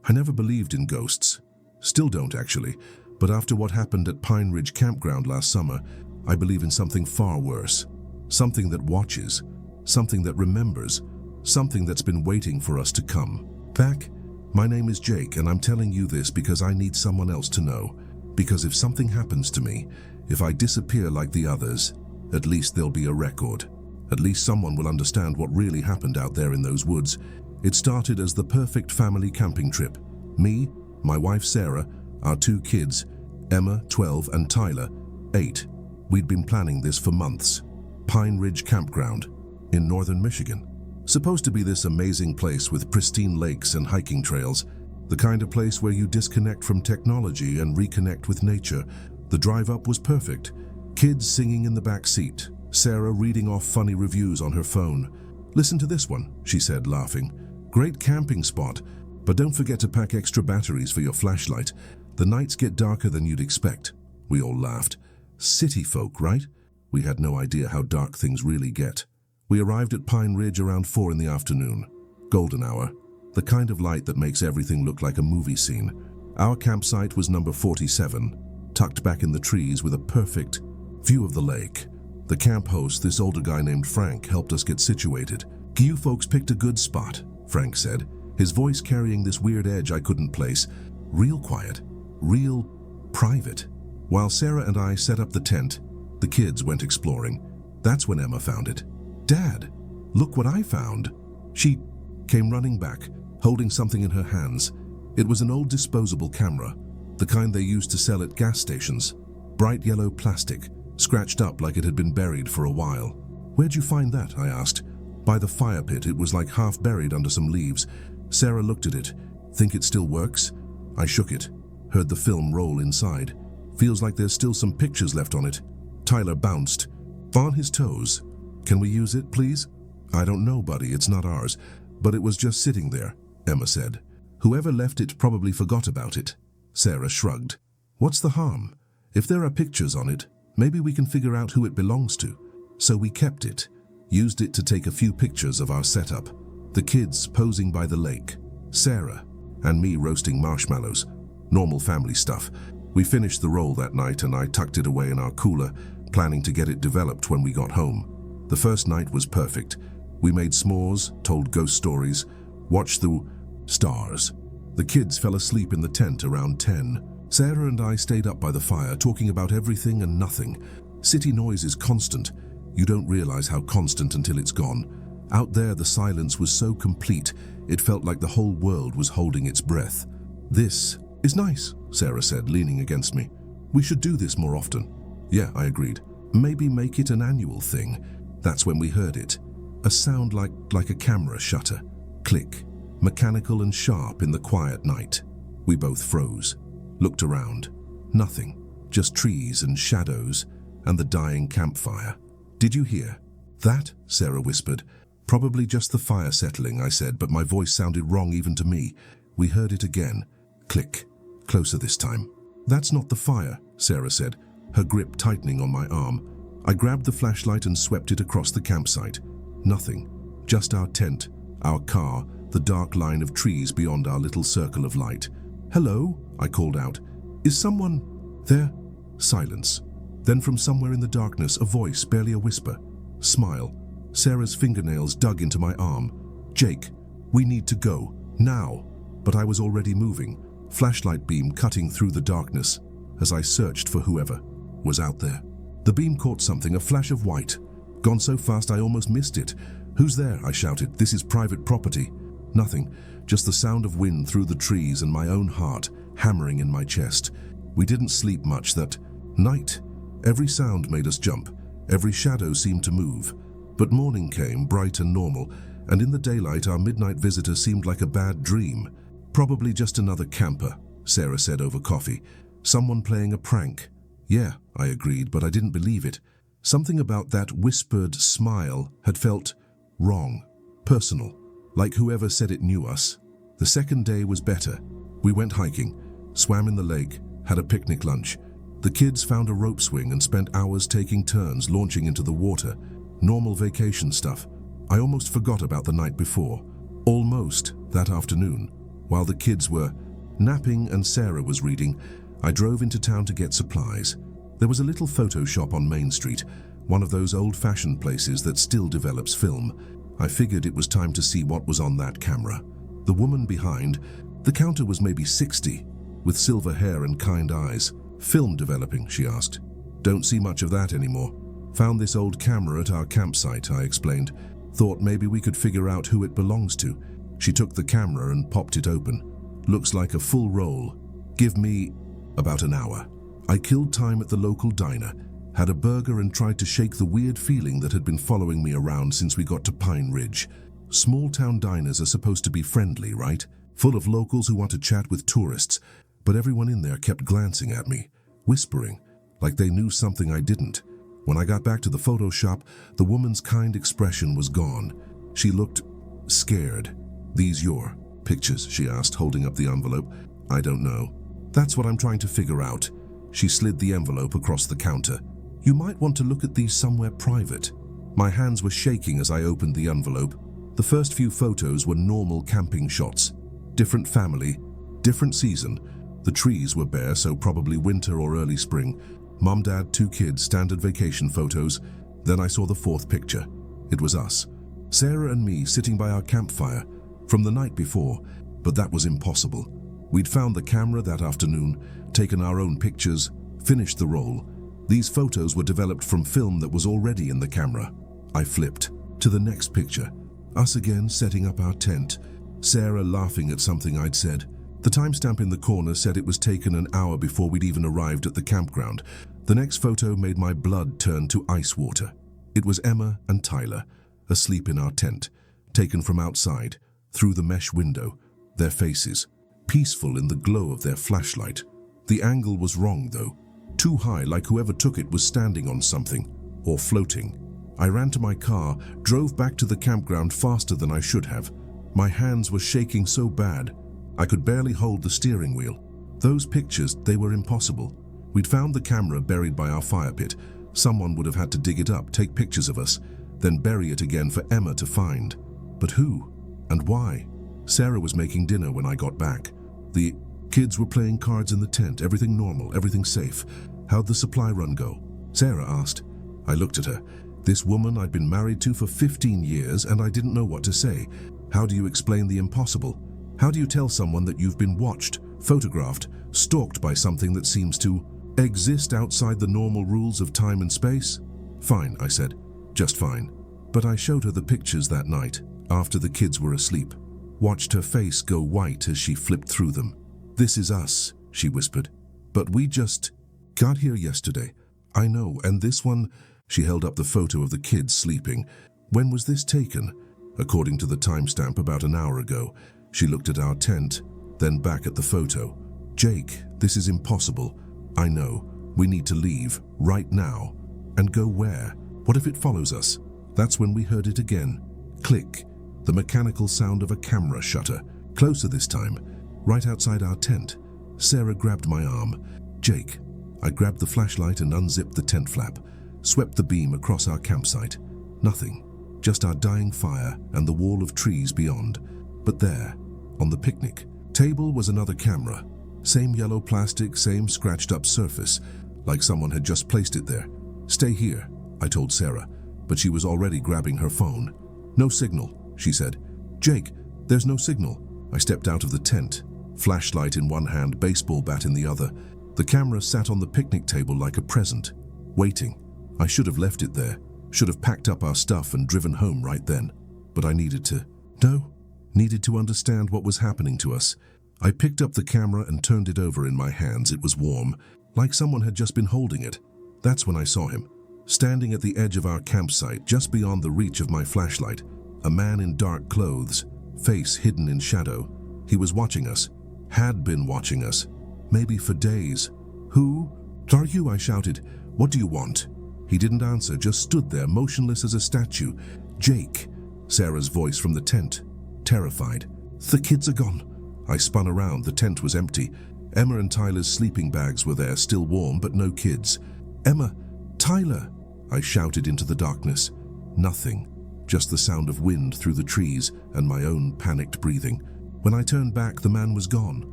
I never believed in ghosts. Still don't, actually. But after what happened at Pine Ridge Campground last summer, I believe in something far worse. Something that watches. Something that remembers. Something that's been waiting for us to come. Back, my name is Jake, and I'm telling you this because I need someone else to know. Because if something happens to me, if I disappear like the others, at least there'll be a record. At least someone will understand what really happened out there in those woods. It started as the perfect family camping trip. Me, my wife Sarah, our 2 kids, Emma, 12, and Tyler, 8. We'd been planning this for months. Pine Ridge Campground in northern Michigan. Supposed to be this amazing place with pristine lakes and hiking trails. The kind of place where you disconnect from technology and reconnect with nature. The drive up was perfect. Kids singing in the back seat. Sarah reading off funny reviews on her phone. "Listen to this one," she said, laughing. "Great camping spot, but don't forget to pack extra batteries for your flashlight. The nights get darker than you'd expect." We all laughed. City folk, right? We had no idea how dark things really get. We arrived at Pine Ridge around 4 in the afternoon. Golden hour. The kind of light that makes everything look like a movie scene. Our campsite was number 47, tucked back in the trees with a perfect view of the lake. The camp host, this older guy named Frank, helped us get situated. "You folks picked a good spot," Frank said, his voice carrying this weird edge I couldn't place. Real quiet, real private. While Sarah and I set up the tent, the kids went exploring. That's when Emma found it. "Dad, look what I found." She came running back, holding something in her hands. It was an old disposable camera, the kind they used to sell at gas stations. Bright yellow plastic, scratched up like it had been buried for a while. "Where'd you find that?" I asked. "By the fire pit. It was like half buried under some leaves." Sarah looked at it. "Think it still works?" I shook it, heard the film roll inside. "Feels like there's still some pictures left on it." Tyler bounced, on his toes. "Can we use it, please?" "I don't know, buddy. It's not ours. But it was just sitting there," Emma said. "Whoever left it probably forgot about it." Sarah shrugged. "What's the harm? If there are pictures on it, maybe we can figure out who it belongs to." So we kept it, used it to take a few pictures of our setup. The kids posing by the lake, Sarah, and me roasting marshmallows. Normal family stuff. We finished the roll that night and I tucked it away in our cooler, planning to get it developed when we got home. The first night was perfect. We made s'mores, told ghost stories, watched the stars. The kids fell asleep in the tent around 10. Sarah and I stayed up by the fire, talking about everything and nothing. City noise is constant. You don't realize how constant until it's gone. Out there, the silence was so complete, it felt like the whole world was holding its breath. "This is nice," Sarah said, leaning against me. "We should do this more often." "Yeah," I agreed. "Maybe make it an annual thing." That's when we heard it. A sound like a camera shutter. Click. Mechanical and sharp in the quiet night. We both froze. Looked around. Nothing. Just trees and shadows and the dying campfire. "Did you hear that?" Sarah whispered. "Probably just the fire settling," I said, but my voice sounded wrong even to me. We heard it again. Click. Closer this time. "That's not the fire," Sarah said, her grip tightening on my arm. I grabbed the flashlight and swept it across the campsite. Nothing. Just our tent, our car, the dark line of trees beyond our little circle of light. "Hello?" I called out. "Is someone there?" Silence. Then from somewhere in the darkness, a voice, barely a whisper. Smile. Sarah's fingernails dug into my arm. "Jake, we need to go. Now." But I was already moving, flashlight beam cutting through the darkness as I searched for whoever was out there. The beam caught something, a flash of white. Gone so fast I almost missed it. "Who's there?" I shouted. "This is private property." Nothing, just the sound of wind through the trees and my own heart hammering in my chest. We didn't sleep much that night. Every sound made us jump. Every shadow seemed to move. But morning came, bright and normal, and in the daylight our midnight visitor seemed like a bad dream. "Probably just another camper," Sarah said over coffee. "Someone playing a prank." "Yeah," I agreed, but I didn't believe it. Something about that whispered smile had felt wrong, personal, like whoever said it knew us. The second day was better. We went hiking, swam in the lake, had a picnic lunch. The kids found a rope swing and spent hours taking turns launching into the water. Normal vacation stuff. I almost forgot about the night before. Almost that afternoon. While the kids were napping and Sarah was reading, I drove into town to get supplies. There was a little photo shop on Main Street, one of those old-fashioned places that still develops film. I figured it was time to see what was on that camera. The woman behind the counter was maybe 60, with silver hair and kind eyes. "Film developing?" she asked. "Don't see much of that anymore. Found this old camera at our campsite," I explained. "Thought maybe we could figure out who it belongs to." She took the camera and popped it open. "Looks like a full roll. Give me about an hour." I killed time at the local diner, had a burger and tried to shake the weird feeling that had been following me around since we got to Pine Ridge. Small-town diners are supposed to be friendly, right? Full of locals who want to chat with tourists, but everyone in there kept glancing at me, whispering, like they knew something I didn't. When I got back to the photo shop, the woman's kind expression was gone. She looked scared. "These your pictures?" she asked, holding up the envelope. "I don't know." "That's what I'm trying to figure out." She slid the envelope across the counter. "You might want to look at these somewhere private." My hands were shaking as I opened the envelope. The first few photos were normal camping shots. Different family, different season. The trees were bare, so probably winter or early spring. Mom, dad, 2 kids, standard vacation photos. Then I saw the 4th picture. It was us, Sarah and me, sitting by our campfire from the night before, but that was impossible. We'd found the camera that afternoon, taken our own pictures, finished the roll. These photos were developed from film that was already in the camera. I flipped to the next picture. Us again, setting up our tent. Sarah laughing at something I'd said. The timestamp in the corner said it was taken an hour before we'd even arrived at the campground. The next photo made my blood turn to ice water. It was Emma and Tyler, asleep in our tent, taken from outside, through the mesh window, their faces, peaceful in the glow of their flashlight. The angle was wrong, though. Too high, like whoever took it was standing on something, or floating. I ran to my car, drove back to the campground faster than I should have. My hands were shaking so bad, I could barely hold the steering wheel. Those pictures, they were impossible. We'd found the camera buried by our fire pit. Someone would have had to dig it up, take pictures of us, then bury it again for Emma to find. But who? And why? Sarah was making dinner when I got back. The kids were playing cards in the tent, everything normal, everything safe. How'd the supply run go? Sarah asked. I looked at her. This woman I'd been married to for 15 years, and I didn't know what to say. How do you explain the impossible? How do you tell someone that you've been watched, photographed, stalked by something that seems to exist outside the normal rules of time and space? Fine, I said. Just fine. But I showed her the pictures that night, after the kids were asleep. Watched her face go white as she flipped through them. This is us, she whispered. But we just got here yesterday. I know, and this one... She held up the photo of the kids sleeping. When was this taken? According to the timestamp, about an hour ago. She looked at our tent, then back at the photo. Jake, this is impossible. I know. We need to leave, right now. And go where? What if it follows us? That's when we heard it again. Click. The mechanical sound of a camera shutter. Closer this time. Right outside our tent. Sarah grabbed my arm. Jake. I grabbed the flashlight and unzipped the tent flap. Swept the beam across our campsite. Nothing. Just our dying fire and the wall of trees beyond. But there, on the picnic table, was another camera. Same yellow plastic, same scratched up surface, like someone had just placed it there. Stay here, I told Sarah, but she was already grabbing her phone. No signal, she said. Jake, there's no signal. I stepped out of the tent, flashlight in one hand, baseball bat in the other. The camera sat on the picnic table like a present, waiting. I should have left it there, should have packed up our stuff and driven home right then. But I needed to understand what was happening to us. I picked up the camera and turned it over in my hands. It was warm, like someone had just been holding it. That's when I saw him, standing at the edge of our campsite, just beyond the reach of my flashlight. A man in dark clothes, face hidden in shadow. He was watching us, had been watching us, maybe for days. Who are you? I shouted. What do you want? He didn't answer, just stood there, motionless as a statue. Jake, Sarah's voice from the tent, terrified. The kids are gone. I spun around, the tent was empty. Emma and Tyler's sleeping bags were there, still warm, but no kids. Emma, Tyler, I shouted into the darkness. Nothing, just the sound of wind through the trees and my own panicked breathing. When I turned back, the man was gone,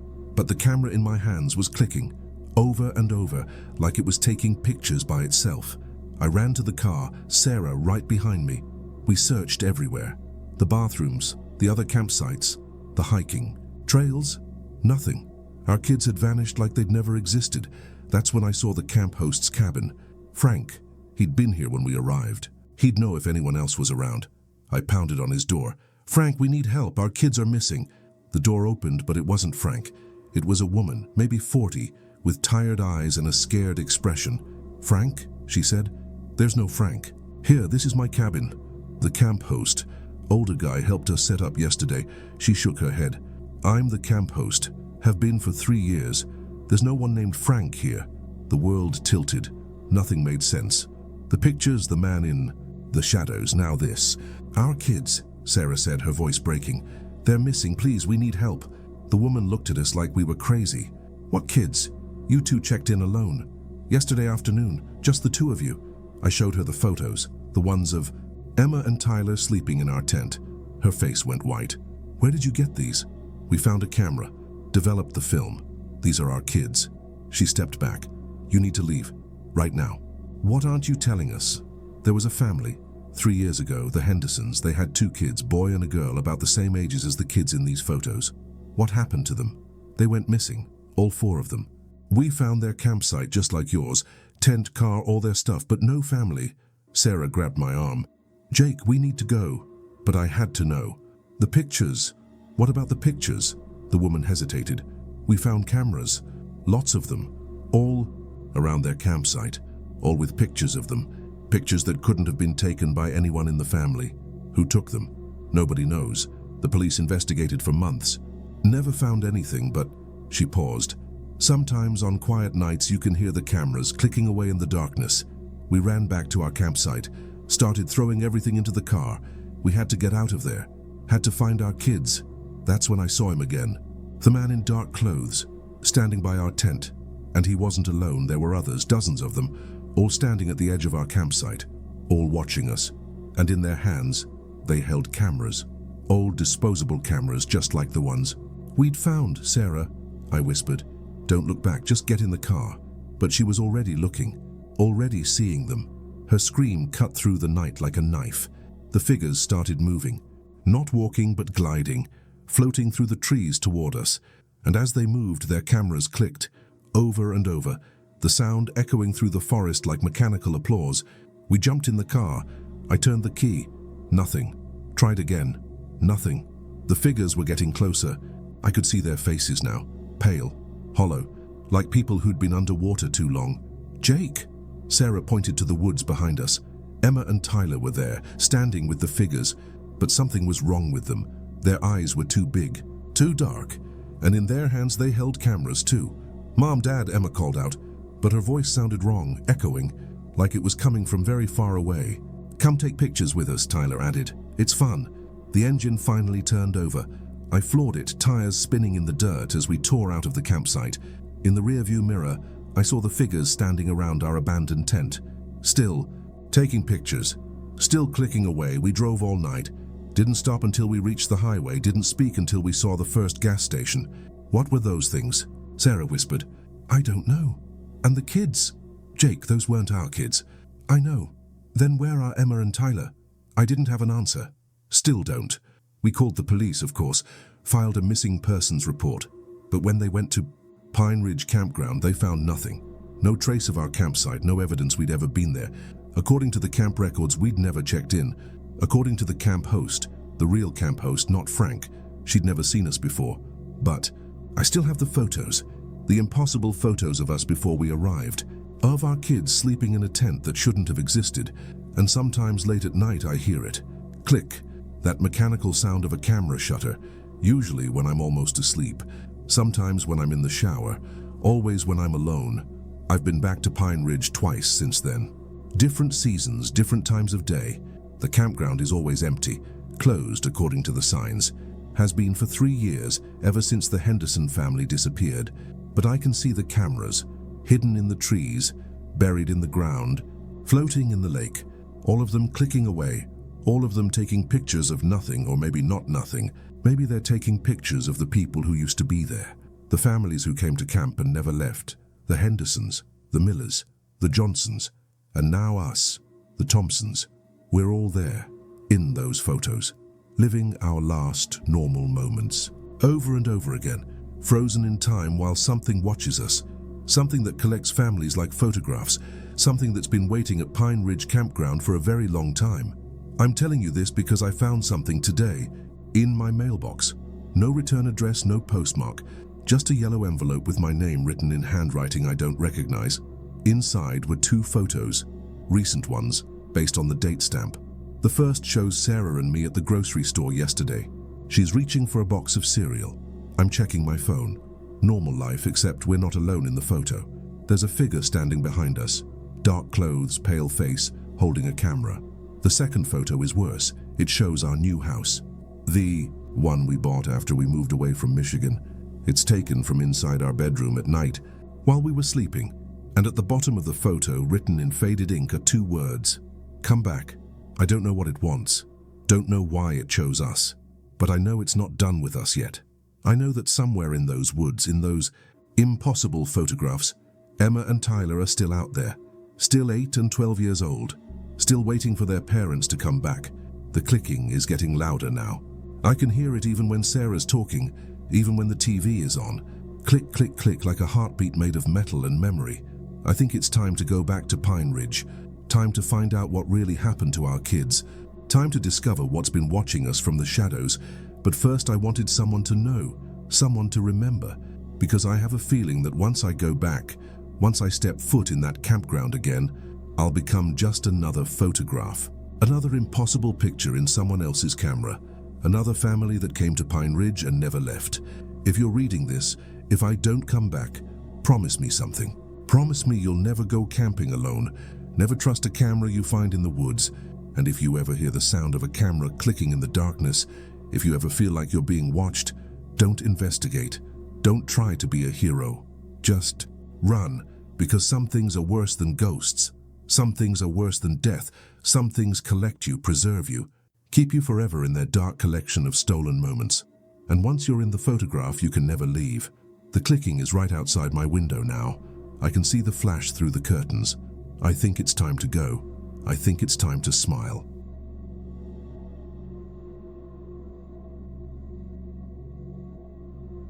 but the camera in my hands was clicking, over and over, like it was taking pictures by itself. I ran to the car, Sarah right behind me. We searched everywhere. The bathrooms, the other campsites, the hiking. Trails? Nothing. Our kids had vanished like they'd never existed. That's when I saw the camp host's cabin. Frank. He'd been here when we arrived. He'd know if anyone else was around. I pounded on his door. "Frank, we need help. Our kids are missing." The door opened, but it wasn't Frank. It was a woman, maybe 40, with tired eyes and a scared expression. "Frank?" she said. "There's no Frank. Here, this is my cabin." The camp host, older guy, helped us set up yesterday. She shook her head. "I'm the camp host. Have been for 3 years. There's no one named Frank here." The world tilted. Nothing made sense. The pictures, the man in the shadows, now this. "Our kids," Sarah said, her voice breaking. "They're missing. Please, we need help." The woman looked at us like we were crazy. "What kids? You two checked in alone. Yesterday afternoon, just the two of you." I showed her the photos, the ones of Emma and Tyler sleeping in our tent. Her face went white. "Where did you get these?" "We found a camera, developed the film. These are our kids." She stepped back. "You need to leave, right now." "What aren't you telling us?" "There was a family. 3 years ago, the Hendersons. They had 2 kids, boy and a girl, about the same ages as the kids in these photos. What happened to them? They went missing, all 4 of them. We found their campsite just like yours, tent, car, all their stuff, but no family." Sarah grabbed my arm. "Jake, we need to go." But I had to know. "The pictures. What about the pictures?" The woman hesitated. "We found cameras, lots of them, all around their campsite, all with pictures of them. Pictures that couldn't have been taken by anyone in the family. Who took them? Nobody knows. The police investigated for months. Never found anything, but..." She paused. "Sometimes on quiet nights you can hear the cameras clicking away in the darkness." We ran back to our campsite, started throwing everything into the car. We had to get out of there, had to find our kids. That's when I saw him again. The man in dark clothes, standing by our tent. And he wasn't alone, there were others, dozens of them, all standing at the edge of our campsite, all watching us. And in their hands, they held cameras. Old disposable cameras, just like the ones we'd found. "Sarah," I whispered, "don't look back, just get in the car." But she was already looking, already seeing them. Her scream cut through the night like a knife. The figures started moving, not walking but gliding, floating through the trees toward us. And as they moved, their cameras clicked, over and over, the sound echoing through the forest like mechanical applause. We jumped in the car. I turned the key. Nothing. Tried again. Nothing. The figures were getting closer. I could see their faces now, pale, hollow, like people who'd been underwater too long. "Jake!" Sarah pointed to the woods behind us. Emma and Tyler were there, standing with the figures, but something was wrong with them. Their eyes were too big, too dark, and in their hands they held cameras too. "Mom, Dad," Emma called out, but her voice sounded wrong, echoing, like it was coming from very far away. "Come take pictures with us," Tyler added. "It's fun." The engine finally turned over. I floored it, tires spinning in the dirt as we tore out of the campsite. In the rearview mirror, I saw the figures standing around our abandoned tent. Still, taking pictures. Still clicking away. We drove all night. Didn't stop until we reached the highway. Didn't speak until we saw the first gas station. "What were those things?" Sarah whispered. "I don't know." "And the kids?" "Jake, those weren't our kids." "I know." "Then where are Emma and Tyler?" I didn't have an answer. Still don't. We called the police, of course, filed a missing persons report. But when they went to Pine Ridge Campground, they found nothing. No trace of our campsite, no evidence we'd ever been there. According to the camp records, we'd never checked in. According to the camp host, the real camp host, not Frank, she'd never seen us before. But I still have the photos, the impossible photos of us before we arrived, of our kids sleeping in a tent that shouldn't have existed. And sometimes late at night I hear it. Click, that mechanical sound of a camera shutter, usually when I'm almost asleep. Sometimes when I'm in the shower, always when I'm alone. I've been back to Pine Ridge twice since then. Different seasons, different times of day. The campground is always empty, closed according to the signs. Has been for 3 years, ever since the Henderson family disappeared. But I can see the cameras, hidden in the trees, buried in the ground, floating in the lake, all of them clicking away, all of them taking pictures of nothing, or maybe not nothing. Maybe they're taking pictures of the people who used to be there, the families who came to camp and never left, the Hendersons, the Millers, the Johnsons, and now us, the Thompsons. We're all there, in those photos, living our last normal moments, over and over again, frozen in time while something watches us, something that collects families like photographs, something that's been waiting at Pine Ridge Campground for a very long time. I'm telling you this because I found something today in my mailbox. No return address, no postmark, just a yellow envelope with my name written in handwriting I don't recognize. Inside were 2 photos, recent ones, based on the date stamp. The first shows Sarah and me at the grocery store yesterday. She's reaching for a box of cereal. I'm checking my phone. Normal life, except we're not alone in the photo. There's a figure standing behind us. Dark clothes, pale face, holding a camera. The second photo is worse. It shows our new house. The one we bought after we moved away from Michigan. It's taken from inside our bedroom at night while we were sleeping. And at the bottom of the photo, written in faded ink, are 2 words. Come back. I don't know what it wants. Don't know why it chose us. But I know it's not done with us yet. I know that somewhere in those woods, in those impossible photographs, Emma and Tyler are still out there. Still 8 and 12 years old. Still waiting for their parents to come back. The clicking is getting louder now. I can hear it even when Sarah's talking, even when the TV is on. Click, click, click, like a heartbeat made of metal and memory. I think it's time to go back to Pine Ridge. Time to find out what really happened to our kids. Time to discover what's been watching us from the shadows. But first I wanted someone to know, someone to remember, because I have a feeling that once I go back, once I step foot in that campground again, I'll become just another photograph. Another impossible picture in someone else's camera. Another family that came to Pine Ridge and never left. If you're reading this, if I don't come back, promise me something. Promise me you'll never go camping alone, never trust a camera you find in the woods, and if you ever hear the sound of a camera clicking in the darkness, if you ever feel like you're being watched, don't investigate. Don't try to be a hero. Just run, because some things are worse than ghosts. Some things are worse than death. Some things collect you, preserve you, keep you forever in their dark collection of stolen moments. And once you're in the photograph, you can never leave. The clicking is right outside my window now. I can see the flash through the curtains. I think it's time to go. I think it's time to smile.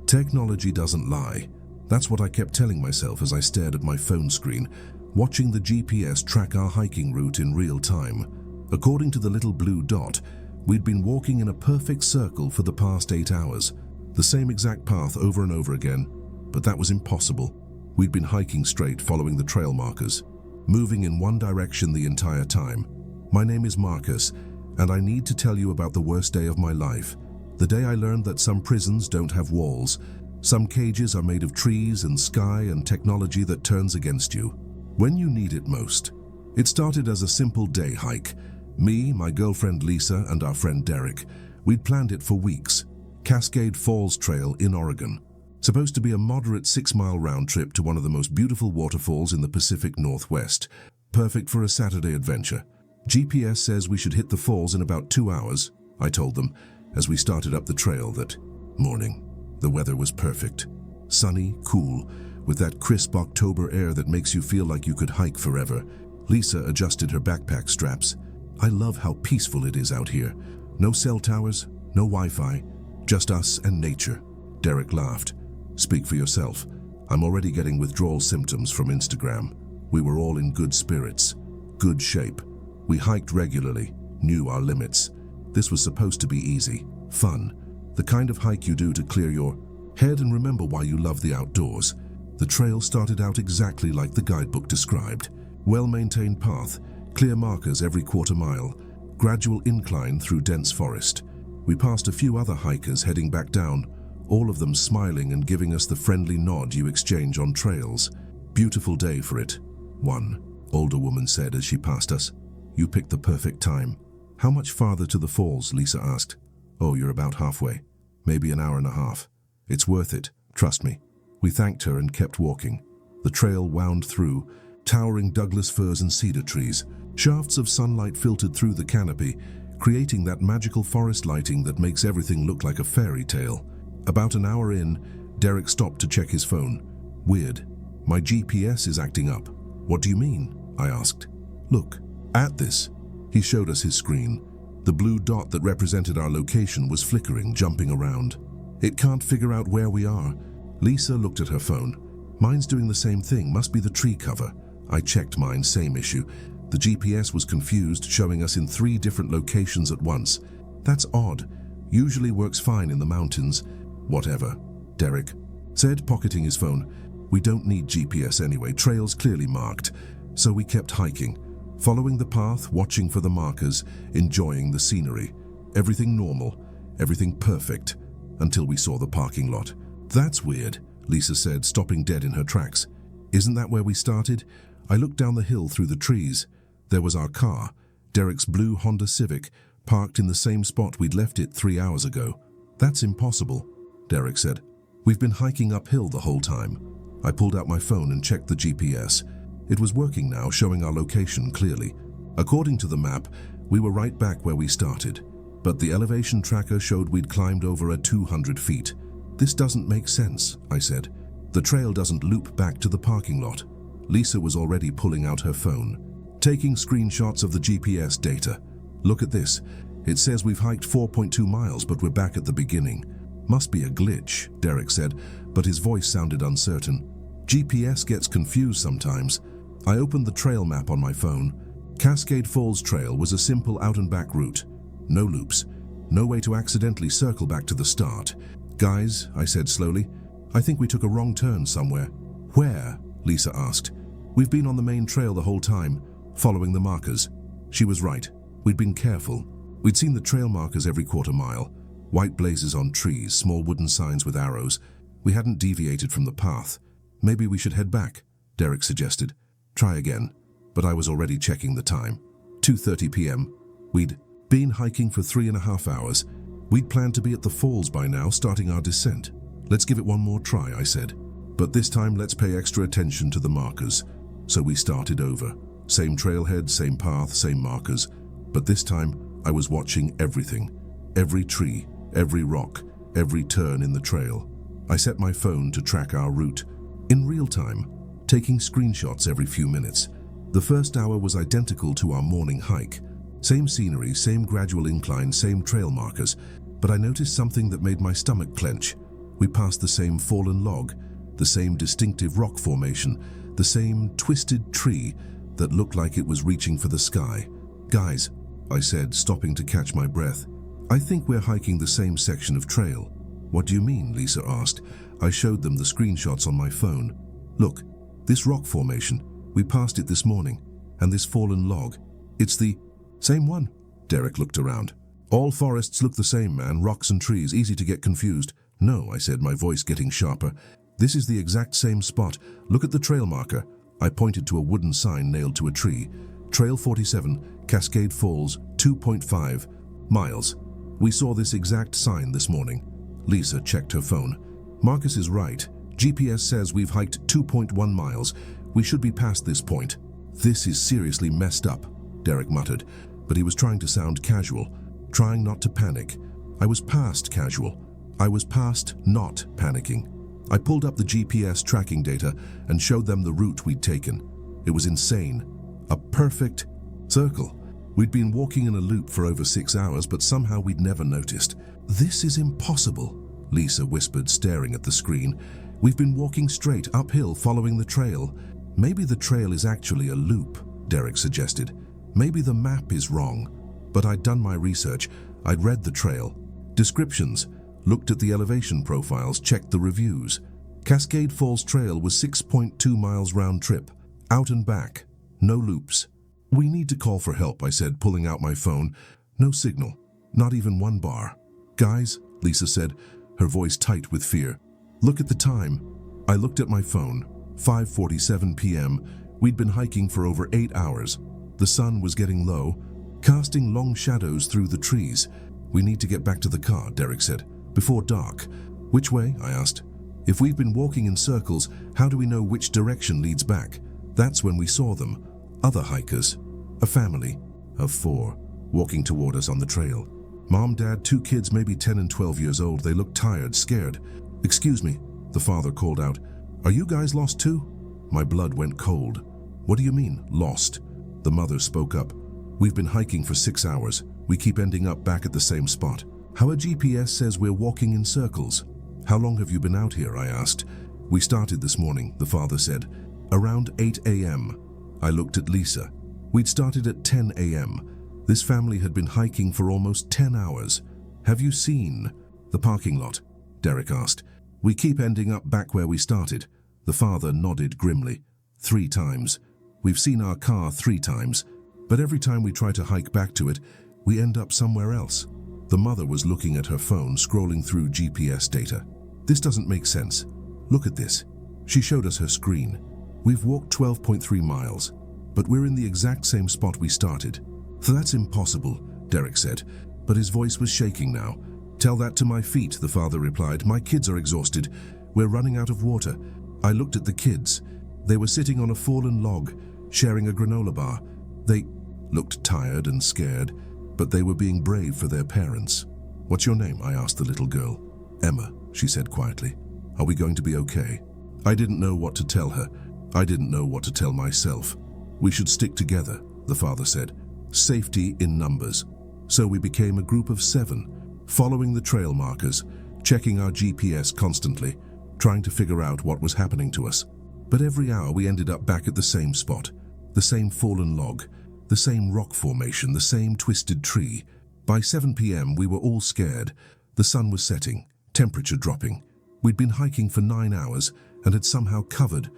Technology doesn't lie. That's what I kept telling myself as I stared at my phone screen, watching the GPS track our hiking route in real time. According to the little blue dot, we'd been walking in a perfect circle for the past 8 hours. The same exact path over and over again, but that was impossible. We'd been hiking straight, following the trail markers, moving in one direction the entire time. My name is Marcus, and I need to tell you about the worst day of my life. The day I learned that some prisons don't have walls. Some cages are made of trees and sky and technology that turns against you when you need it most. It started as a simple day hike. Me, my girlfriend Lisa, and our friend Derek. We'd planned it for weeks. Cascade Falls Trail in Oregon. Supposed to be a moderate 6-mile round trip to one of the most beautiful waterfalls in the Pacific Northwest. Perfect for a Saturday adventure. GPS says we should hit the falls in about 2 hours, I told them, as we started up the trail that morning. The weather was perfect. Sunny, cool, with that crisp October air that makes you feel like you could hike forever. Lisa adjusted her backpack straps. I love how peaceful it is out here. No cell towers, no Wi-Fi, just us and nature. Derek laughed. Speak for yourself. I'm already getting withdrawal symptoms from Instagram. We were all in good spirits, good shape. We hiked regularly, knew our limits. This was supposed to be easy, fun, the kind of hike you do to clear your head and remember why you love the outdoors. The trail started out exactly like the guidebook described. Well-maintained path, clear markers every quarter mile, gradual incline through dense forest. We passed a few other hikers heading back down, all of them smiling and giving us the friendly nod you exchange on trails. Beautiful day for it, one older woman said as she passed us. You picked the perfect time. How much farther to the falls? Lisa asked. Oh, you're about halfway. Maybe an hour and a half. It's worth it, trust me. We thanked her and kept walking. The trail wound through, towering Douglas firs and cedar trees. Shafts of sunlight filtered through the canopy, creating that magical forest lighting that makes everything look like a fairy tale. About an hour in, Derek stopped to check his phone. Weird. My GPS is acting up. What do you mean? I asked. Look, at this. He showed us his screen. The blue dot that represented our location was flickering, jumping around. It can't figure out where we are. Lisa looked at her phone. Mine's doing the same thing, must be the tree cover. I checked mine, same issue. The GPS was confused, showing us in 3 different locations at once. That's odd. Usually works fine in the mountains. Whatever, Derek said, pocketing his phone. We don't need GPS anyway, trails clearly marked. So we kept hiking, following the path, watching for the markers, enjoying the scenery. Everything normal, everything perfect, until we saw the parking lot. That's weird, Lisa said, stopping dead in her tracks. Isn't that where we started? I looked down the hill through the trees. There was our car, Derek's blue Honda Civic, parked in the same spot we'd left it 3 hours ago. That's impossible, Derek said. We've been hiking uphill the whole time. I pulled out my phone and checked the GPS. It was working now, showing our location clearly. According to the map, we were right back where we started, but the elevation tracker showed we'd climbed over 200 feet. This doesn't make sense, I said. The trail doesn't loop back to the parking lot. Lisa was already pulling out her phone, taking screenshots of the GPS data. Look at this. It says we've hiked 4.2 miles, but we're back at the beginning. Must be a glitch, Derek said, but his voice sounded uncertain. GPS gets confused sometimes. I opened the trail map on my phone. Cascade Falls Trail was a simple out-and-back route. No loops. No way to accidentally circle back to the start. Guys, I said slowly, I think we took a wrong turn somewhere. Where? Lisa asked. We've been on the main trail the whole time, following the markers. She was right. We'd been careful. We'd seen the trail markers every quarter mile. White blazes on trees, small wooden signs with arrows. We hadn't deviated from the path. Maybe we should head back, Derek suggested. Try again. But I was already checking the time. 2:30 p.m. We'd been hiking for 3.5 hours. We'd planned to be at the falls by now, starting our descent. Let's give it one more try, I said. But this time let's pay extra attention to the markers. So we started over. Same trailhead, same path, same markers. But this time I was watching everything. Every tree, every rock, every turn in the trail. I set my phone to track our route. In real time, taking screenshots every few minutes. The first hour was identical to our morning hike. Same scenery, same gradual incline, same trail markers. But I noticed something that made my stomach clench. We passed the same fallen log, the same distinctive rock formation, the same twisted tree that looked like it was reaching for the sky. Guys, I said, stopping to catch my breath. I think we're hiking the same section of trail. What do you mean? Lisa asked. I showed them the screenshots on my phone. Look, this rock formation, we passed it this morning, and this fallen log. It's the same one. Derek looked around. All forests look the same, man, rocks and trees, easy to get confused. No, I said, my voice getting sharper. This is the exact same spot. Look at the trail marker. I pointed to a wooden sign nailed to a tree. Trail 47, Cascade Falls, 2.5 miles. We saw this exact sign this morning. Lisa checked her phone. Marcus is right. GPS says we've hiked 2.1 miles. We should be past this point. This is seriously messed up, Derek muttered, but he was trying to sound casual, trying not to panic. I was past casual. I was past not panicking. I pulled up the GPS tracking data and showed them the route we'd taken. It was insane. A perfect circle. We'd been walking in a loop for over 6 hours, but somehow we'd never noticed. This is impossible, Lisa whispered, staring at the screen. We've been walking straight uphill, following the trail. Maybe the trail is actually a loop, Derek suggested. Maybe the map is wrong. But I'd done my research. I'd read the trail. Descriptions. Looked at the elevation profiles, checked the reviews. Cascade Falls Trail was 6.2 miles round trip. Out and back. No loops. We need to call for help, I said, pulling out my phone. No signal. Not even one bar. Guys, Lisa said, her voice tight with fear. Look at the time. I looked at my phone. 5:47 p.m. We'd been hiking for over 8 hours. The sun was getting low, casting long shadows through the trees. We need to get back to the car, Derek said. Before dark. Which way? I asked. If we've been walking in circles, how do we know which direction leads back? That's when we saw them. Other hikers. A family of 4. walking toward us on the trail. Mom, Dad, 2 kids, maybe 10 and 12 years old. They looked tired, scared. "Excuse me," the father called out. "Are you guys lost too?" My blood went cold. "What do you mean, lost?" The mother spoke up. "We've been hiking for 6 hours. We keep ending up back at the same spot. Our GPS says we're walking in circles." "How long have you been out here?" I asked. "We started this morning," the father said. "Around 8 a.m. I looked at Lisa. We'd started at 10 a.m. This family had been hiking for almost 10 hours. "Have you seen the parking lot?" Derek asked. "We keep ending up back where we started." The father nodded grimly. 3 times. We've seen our car 3 times, but every time we try to hike back to it, we end up somewhere else." The mother was looking at her phone, scrolling through GPS data. "This doesn't make sense. Look at this." She showed us her screen. "We've walked 12.3 miles, but we're in the exact same spot we started." "So that's impossible," Derek said, but his voice was shaking now. "Tell that to my feet," the father replied. "My kids are exhausted. We're running out of water." I looked at the kids. They were sitting on a fallen log, sharing a granola bar. They looked tired and scared, but they were being brave for their parents. "What's your name?" I asked the little girl. "Emma," she said quietly. "Are we going to be okay?" I didn't know what to tell her. I didn't know what to tell myself. "We should stick together," the father said. "Safety in numbers." So we became a group of 7, following the trail markers, checking our GPS constantly, trying to figure out what was happening to us. But every hour we ended up back at the same spot, the same fallen log, the same rock formation, the same twisted tree. By 7 p.m. we were all scared. The sun was setting, temperature dropping. We'd been hiking for 9 hours and had somehow covered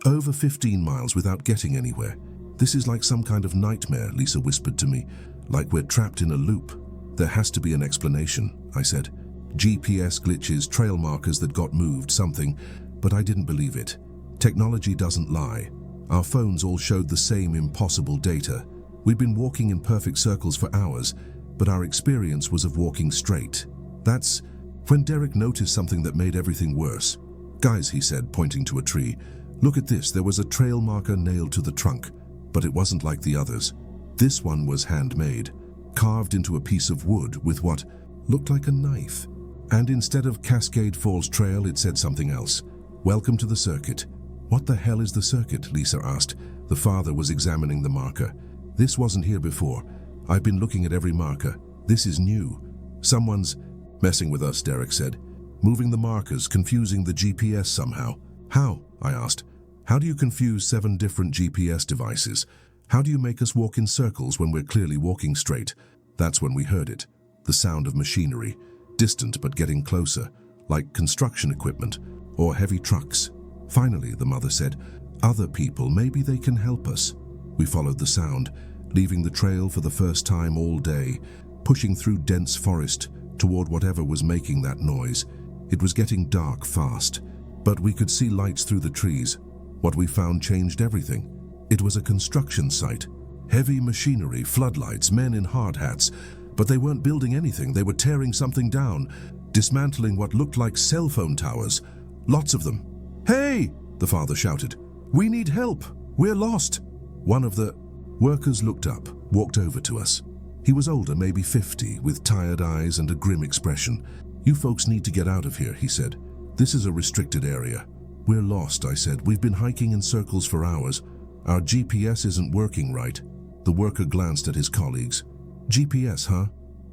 over 15 miles without getting anywhere. "This is like some kind of nightmare," Lisa whispered to me, "like we're trapped in a loop." "There has to be an explanation," I said. "GPS glitches, trail markers that got moved, something," but I didn't believe it. Technology doesn't lie. Our phones all showed the same impossible data. We'd been walking in perfect circles for hours, but our experience was of walking straight. That's when Derek noticed something that made everything worse. "Guys," he said, pointing to a tree, "look at this. There was a trail marker nailed to the trunk, but it wasn't like the others. This one was handmade, carved into a piece of wood with what looked like a knife. And instead of Cascade Falls Trail, it said something else. Welcome to the circuit." "What the hell is the circuit?" Lisa asked. The father was examining the marker. "This wasn't here before. I've been looking at every marker. This is new. Someone's messing with us," Derek said. "Moving the markers, confusing the GPS somehow." "How?" I asked. "How do you confuse 7 different GPS devices? How do you make us walk in circles when we're clearly walking straight?" That's when we heard it. The sound of machinery, distant but getting closer, like construction equipment or heavy trucks. "Finally," the mother said, "other people, maybe they can help us." We followed the sound, leaving the trail for the first time all day, pushing through dense forest toward whatever was making that noise. It was getting dark fast, but we could see lights through the trees. What we found changed everything. It was a construction site. Heavy machinery, floodlights, men in hard hats. But they weren't building anything. They were tearing something down, dismantling what looked like cell phone towers. Lots of them. "Hey!" the father shouted. "We need help. We're lost." One of the workers looked up, walked over to us. He was older, maybe 50, with tired eyes and a grim expression. "You folks need to get out of here," he said. "This is a restricted area." "We're lost," I said. "We've been hiking in circles for hours. Our GPS isn't working right." The worker glanced at his colleagues. "GPS, huh?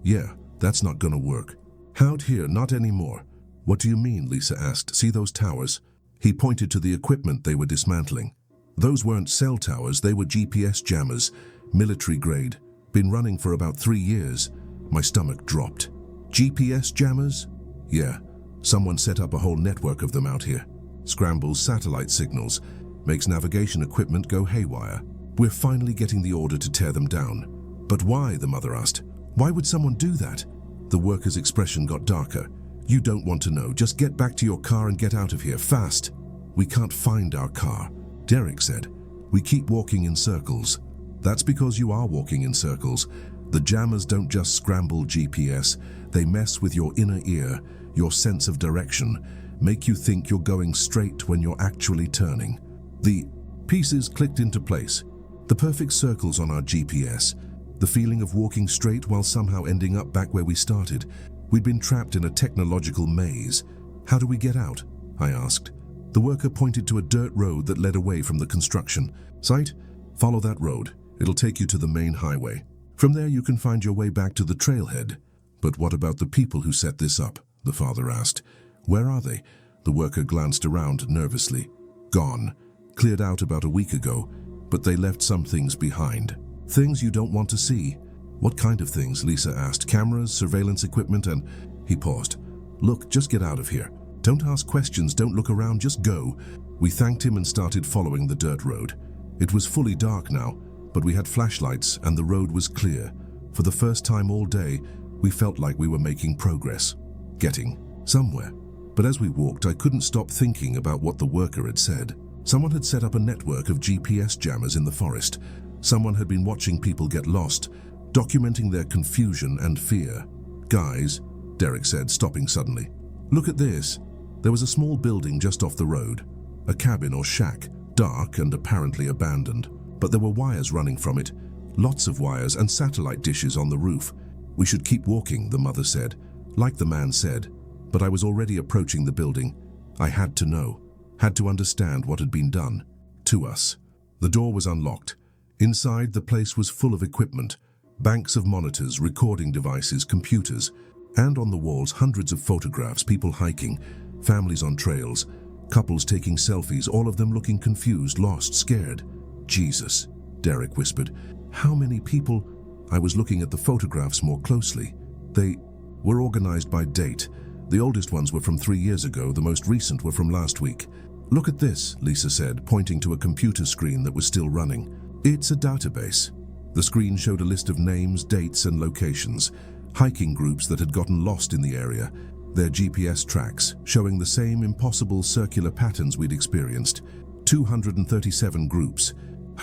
Yeah, that's not gonna work." "Out here, not anymore." "What do you mean?" Lisa asked. "See those towers?" He pointed to the equipment they were dismantling. Those weren't cell towers, they were GPS jammers, military grade. Been running for about 3 years. My stomach dropped. "GPS jammers?" "Yeah, someone set up a whole network of them out here. Scrambles satellite signals, makes navigation equipment go haywire. We're finally getting the order to tear them down." "But why?" the mother asked. "Why would someone do that?" The worker's expression got darker. "You don't want to know. Just get back to your car and get out of here, fast." "We can't find our car," Derek said. "We keep walking in circles." "That's because you are walking in circles. The jammers don't just scramble GPS. They mess with your inner ear, your sense of direction, make you think you're going straight when you're actually turning." The pieces clicked into place. The perfect circles on our GPS, The feeling of walking straight while somehow ending up back where we started. We'd been trapped in a technological maze. How do we get out? I asked. The worker pointed to a dirt road that led away from the construction site. Follow that road. It'll take you to the main highway. From there you can find your way back to the trailhead. But what about the people who set this up? The father asked. Where are they? The worker glanced around nervously. Gone. Cleared out about a week ago, but they left some things behind. Things you don't want to see. What kind of things? Lisa asked. Cameras, surveillance equipment, and... He paused. Look, just get out of here. Don't ask questions, don't look around, just go. We thanked him and started following the dirt road. It was fully dark now, but we had flashlights and the road was clear. For the first time all day, we felt like we were making progress. Getting somewhere. But as we walked, I couldn't stop thinking about what the worker had said. Someone had set up a network of GPS jammers in the forest. Someone had been watching people get lost, documenting their confusion and fear. Guys, Derek said, stopping suddenly. Look at this. There was a small building just off the road. A cabin or shack, dark and apparently abandoned. But there were wires running from it. Lots of wires and satellite dishes on the roof. We should keep walking, the mother said. Like the man said. But I was already approaching the building. I had to know. Had to understand what had been done. To us. The door was unlocked. Inside, the place was full of equipment. Banks of monitors, recording devices, computers. And on the walls, hundreds of photographs, people hiking, families on trails, couples taking selfies, all of them looking confused, lost, scared. Jesus, Derek whispered. How many people? I was looking at the photographs more closely. They were organized by date. The oldest ones were from 3 years ago, the most recent were from last week. Look at this, Lisa said, pointing to a computer screen that was still running. It's a database. The screen showed a list of names, dates, and locations. Hiking groups that had gotten lost in the area. Their GPS tracks, showing the same impossible circular patterns we'd experienced. 237 groups.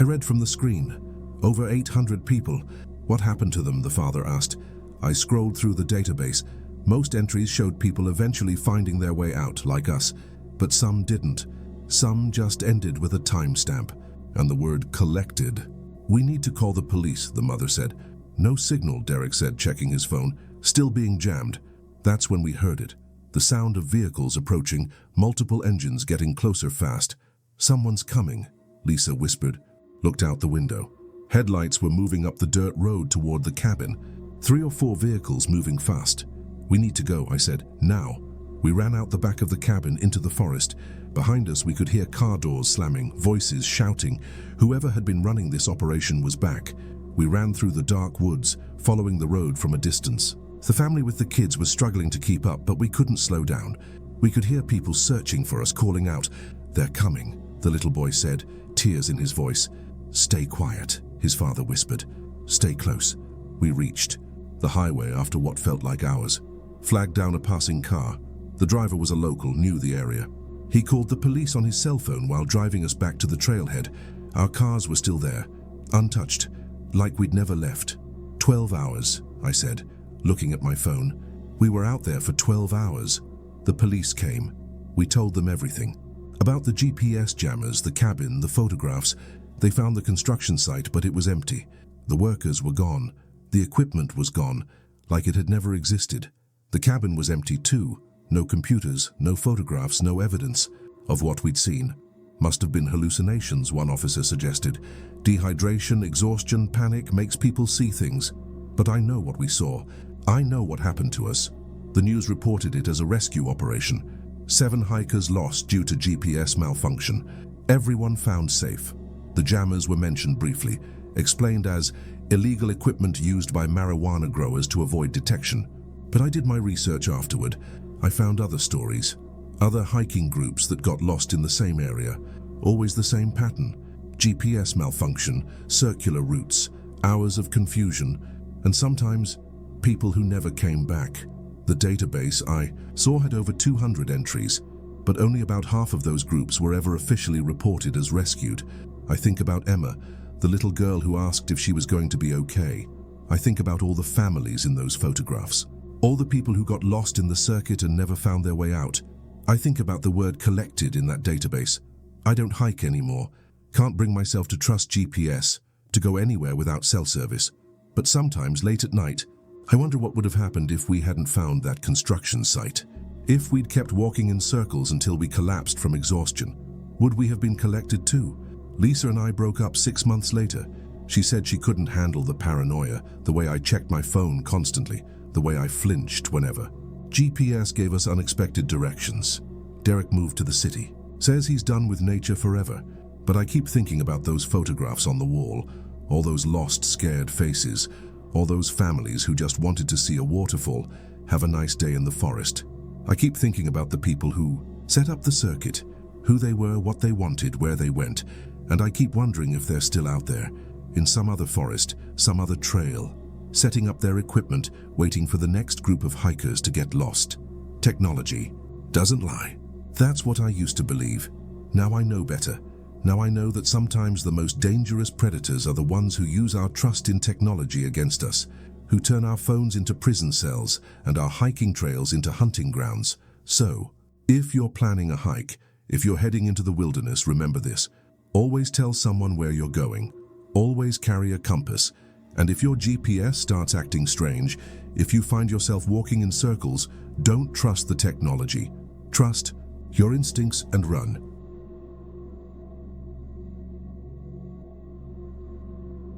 I read from the screen. Over 800 people. What happened to them, the father asked. I scrolled through the database. Most entries showed people eventually finding their way out, like us. But some didn't. Some just ended with a timestamp. And the word collected. We need to call the police, the mother said. No signal, Derek said, checking his phone. Still being jammed. That's when we heard it. The sound of vehicles approaching, multiple engines getting closer fast. Someone's coming, Lisa whispered. Looked out the window. Headlights were moving up the dirt road toward the cabin. 3 or 4 vehicles moving fast. We need to go, I said. Now. We ran out the back of the cabin into the forest. Behind us we could hear car doors slamming, voices shouting. Whoever had been running this operation was back. We ran through the dark woods, following the road from a distance. The family with the kids was struggling to keep up, but we couldn't slow down. We could hear people searching for us, calling out. They're coming, the little boy said, tears in his voice. Stay quiet, his father whispered. Stay close. We reached the highway after what felt like hours. Flagged down a passing car. The driver was a local, knew the area. He called the police on his cell phone while driving us back to the trailhead. Our cars were still there, untouched, like we'd never left. 12 hours, I said, looking at my phone. We were out there for 12 hours. The police came. We told them everything. About the GPS jammers, the cabin, the photographs. They found the construction site, but it was empty. The workers were gone. The equipment was gone, like it had never existed. The cabin was empty too. No computers, no photographs, no evidence of what we'd seen. Must have been hallucinations, one officer suggested. Dehydration, exhaustion, panic makes people see things. But I know what we saw. I know what happened to us. The news reported it as a rescue operation. 7 hikers lost due to GPS malfunction. Everyone found safe. The jammers were mentioned briefly, explained as illegal equipment used by marijuana growers to avoid detection. But I did my research afterward. I found other stories. Other hiking groups that got lost in the same area. Always the same pattern. GPS malfunction, circular routes, hours of confusion, and sometimes people who never came back. The database I saw had over 200 entries, but only about half of those groups were ever officially reported as rescued. I think about Emma, the little girl who asked if she was going to be okay. I think about all the families in those photographs. All the people who got lost in the circuit and never found their way out. I think about the word collected in that database. I don't hike anymore. Can't bring myself to trust GPS, to go anywhere without cell service. But sometimes, late at night, I wonder what would have happened if we hadn't found that construction site. If we'd kept walking in circles until we collapsed from exhaustion, would we have been collected too? Lisa and I broke up 6 months later. She said she couldn't handle the paranoia, the way I checked my phone constantly, the way I flinched whenever. GPS gave us unexpected directions. Derek moved to the city. Says he's done with nature forever, but I keep thinking about those photographs on the wall, all those lost, scared faces, all those families who just wanted to see a waterfall, have a nice day in the forest. I keep thinking about the people who set up the circuit, who they were, what they wanted, where they went, and I keep wondering if they're still out there, in some other forest, some other trail, setting up their equipment, waiting for the next group of hikers to get lost. Technology doesn't lie. That's what I used to believe. Now I know better. Now I know that sometimes the most dangerous predators are the ones who use our trust in technology against us, who turn our phones into prison cells and our hiking trails into hunting grounds. So, if you're planning a hike, if you're heading into the wilderness, remember this. Always tell someone where you're going. Always carry a compass. And if your GPS starts acting strange, if you find yourself walking in circles, don't trust the technology. Trust your instincts and run.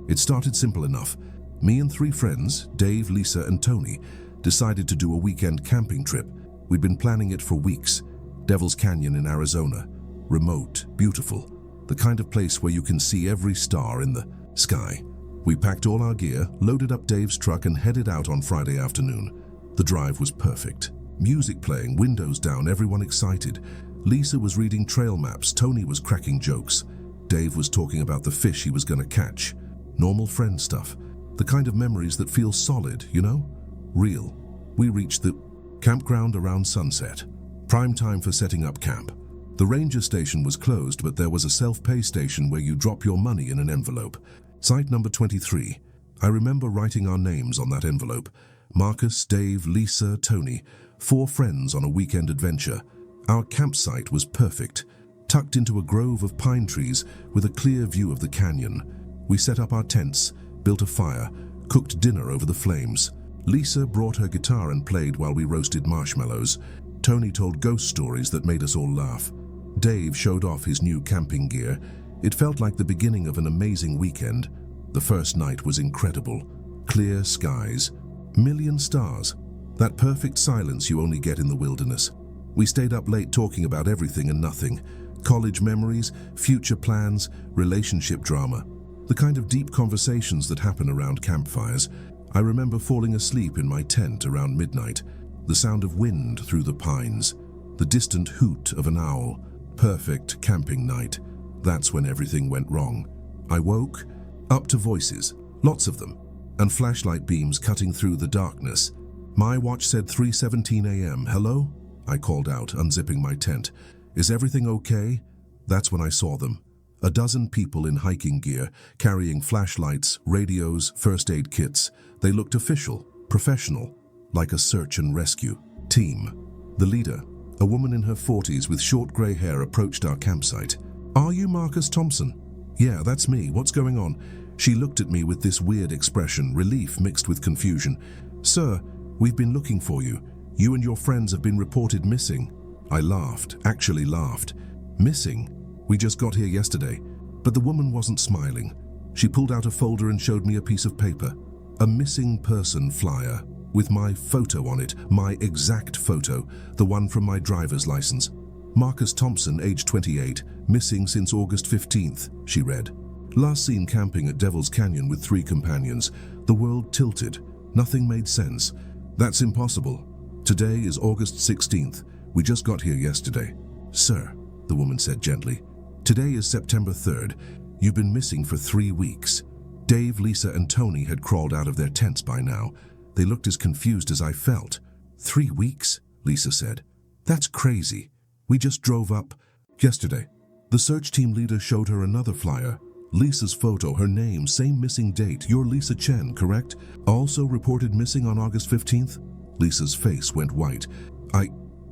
It started simple enough. Me and 3 friends, Dave, Lisa, and Tony, decided to do a weekend camping trip. We'd been planning it for weeks. Devil's Canyon in Arizona. Remote, beautiful. The kind of place where you can see every star in the sky. We packed all our gear, loaded up Dave's truck, and headed out on Friday afternoon. The drive was perfect. Music playing, windows down, everyone excited. Lisa was reading trail maps, Tony was cracking jokes. Dave was talking about the fish he was going to catch. Normal friend stuff. The kind of memories that feel solid, you know? Real. We reached the campground around sunset. Prime time for setting up camp. The ranger station was closed, but there was a self-pay station where you drop your money in an envelope. Site number 23. I remember writing our names on that envelope. Marcus, Dave, Lisa, Tony. 4 friends on a weekend adventure. Our campsite was perfect. Tucked into a grove of pine trees with a clear view of the canyon. We set up our tents, built a fire, cooked dinner over the flames. Lisa brought her guitar and played while we roasted marshmallows. Tony told ghost stories that made us all laugh. Dave showed off his new camping gear. It felt like the beginning of an amazing weekend. The first night was incredible. Clear skies, million stars. That perfect silence you only get in the wilderness. We stayed up late talking about everything and nothing. College memories, future plans, relationship drama. The kind of deep conversations that happen around campfires. I remember falling asleep in my tent around midnight. The sound of wind through the pines. The distant hoot of an owl. Perfect camping night. That's when everything went wrong. I woke up to voices, lots of them, and flashlight beams cutting through the darkness. My watch said 3:17 a.m. Hello? I called out, unzipping my tent. Is everything okay? That's when I saw them. A dozen people in hiking gear, carrying flashlights, radios, first aid kits. They looked official, professional, like a search and rescue team. The leader, a woman in her 40s with short gray hair, approached our campsite. Are you Marcus Thompson? Yeah, that's me. What's going on? She looked at me with this weird expression, relief mixed with confusion. Sir, we've been looking for you. You and your friends have been reported missing. I laughed, actually laughed. Missing? We just got here yesterday. But the woman wasn't smiling. She pulled out a folder and showed me a piece of paper. A missing person flyer, with my photo on it, my exact photo, the one from my driver's license. Marcus Thompson, age 28, missing since August 15th, she read. Last seen camping at Devil's Canyon with 3 companions. The world tilted. Nothing made sense. That's impossible. Today is August 16th. We just got here yesterday. Sir, the woman said gently, today is September 3rd. You've been missing for 3 weeks. Dave, Lisa, and Tony had crawled out of their tents by now. They looked as confused as I felt. 3 weeks? Lisa said. That's crazy. We just drove up yesterday. The search team leader showed her another flyer. Lisa's photo, her name, same missing date. You're Lisa Chen, correct? Also reported missing on August 15th? Lisa's face went white.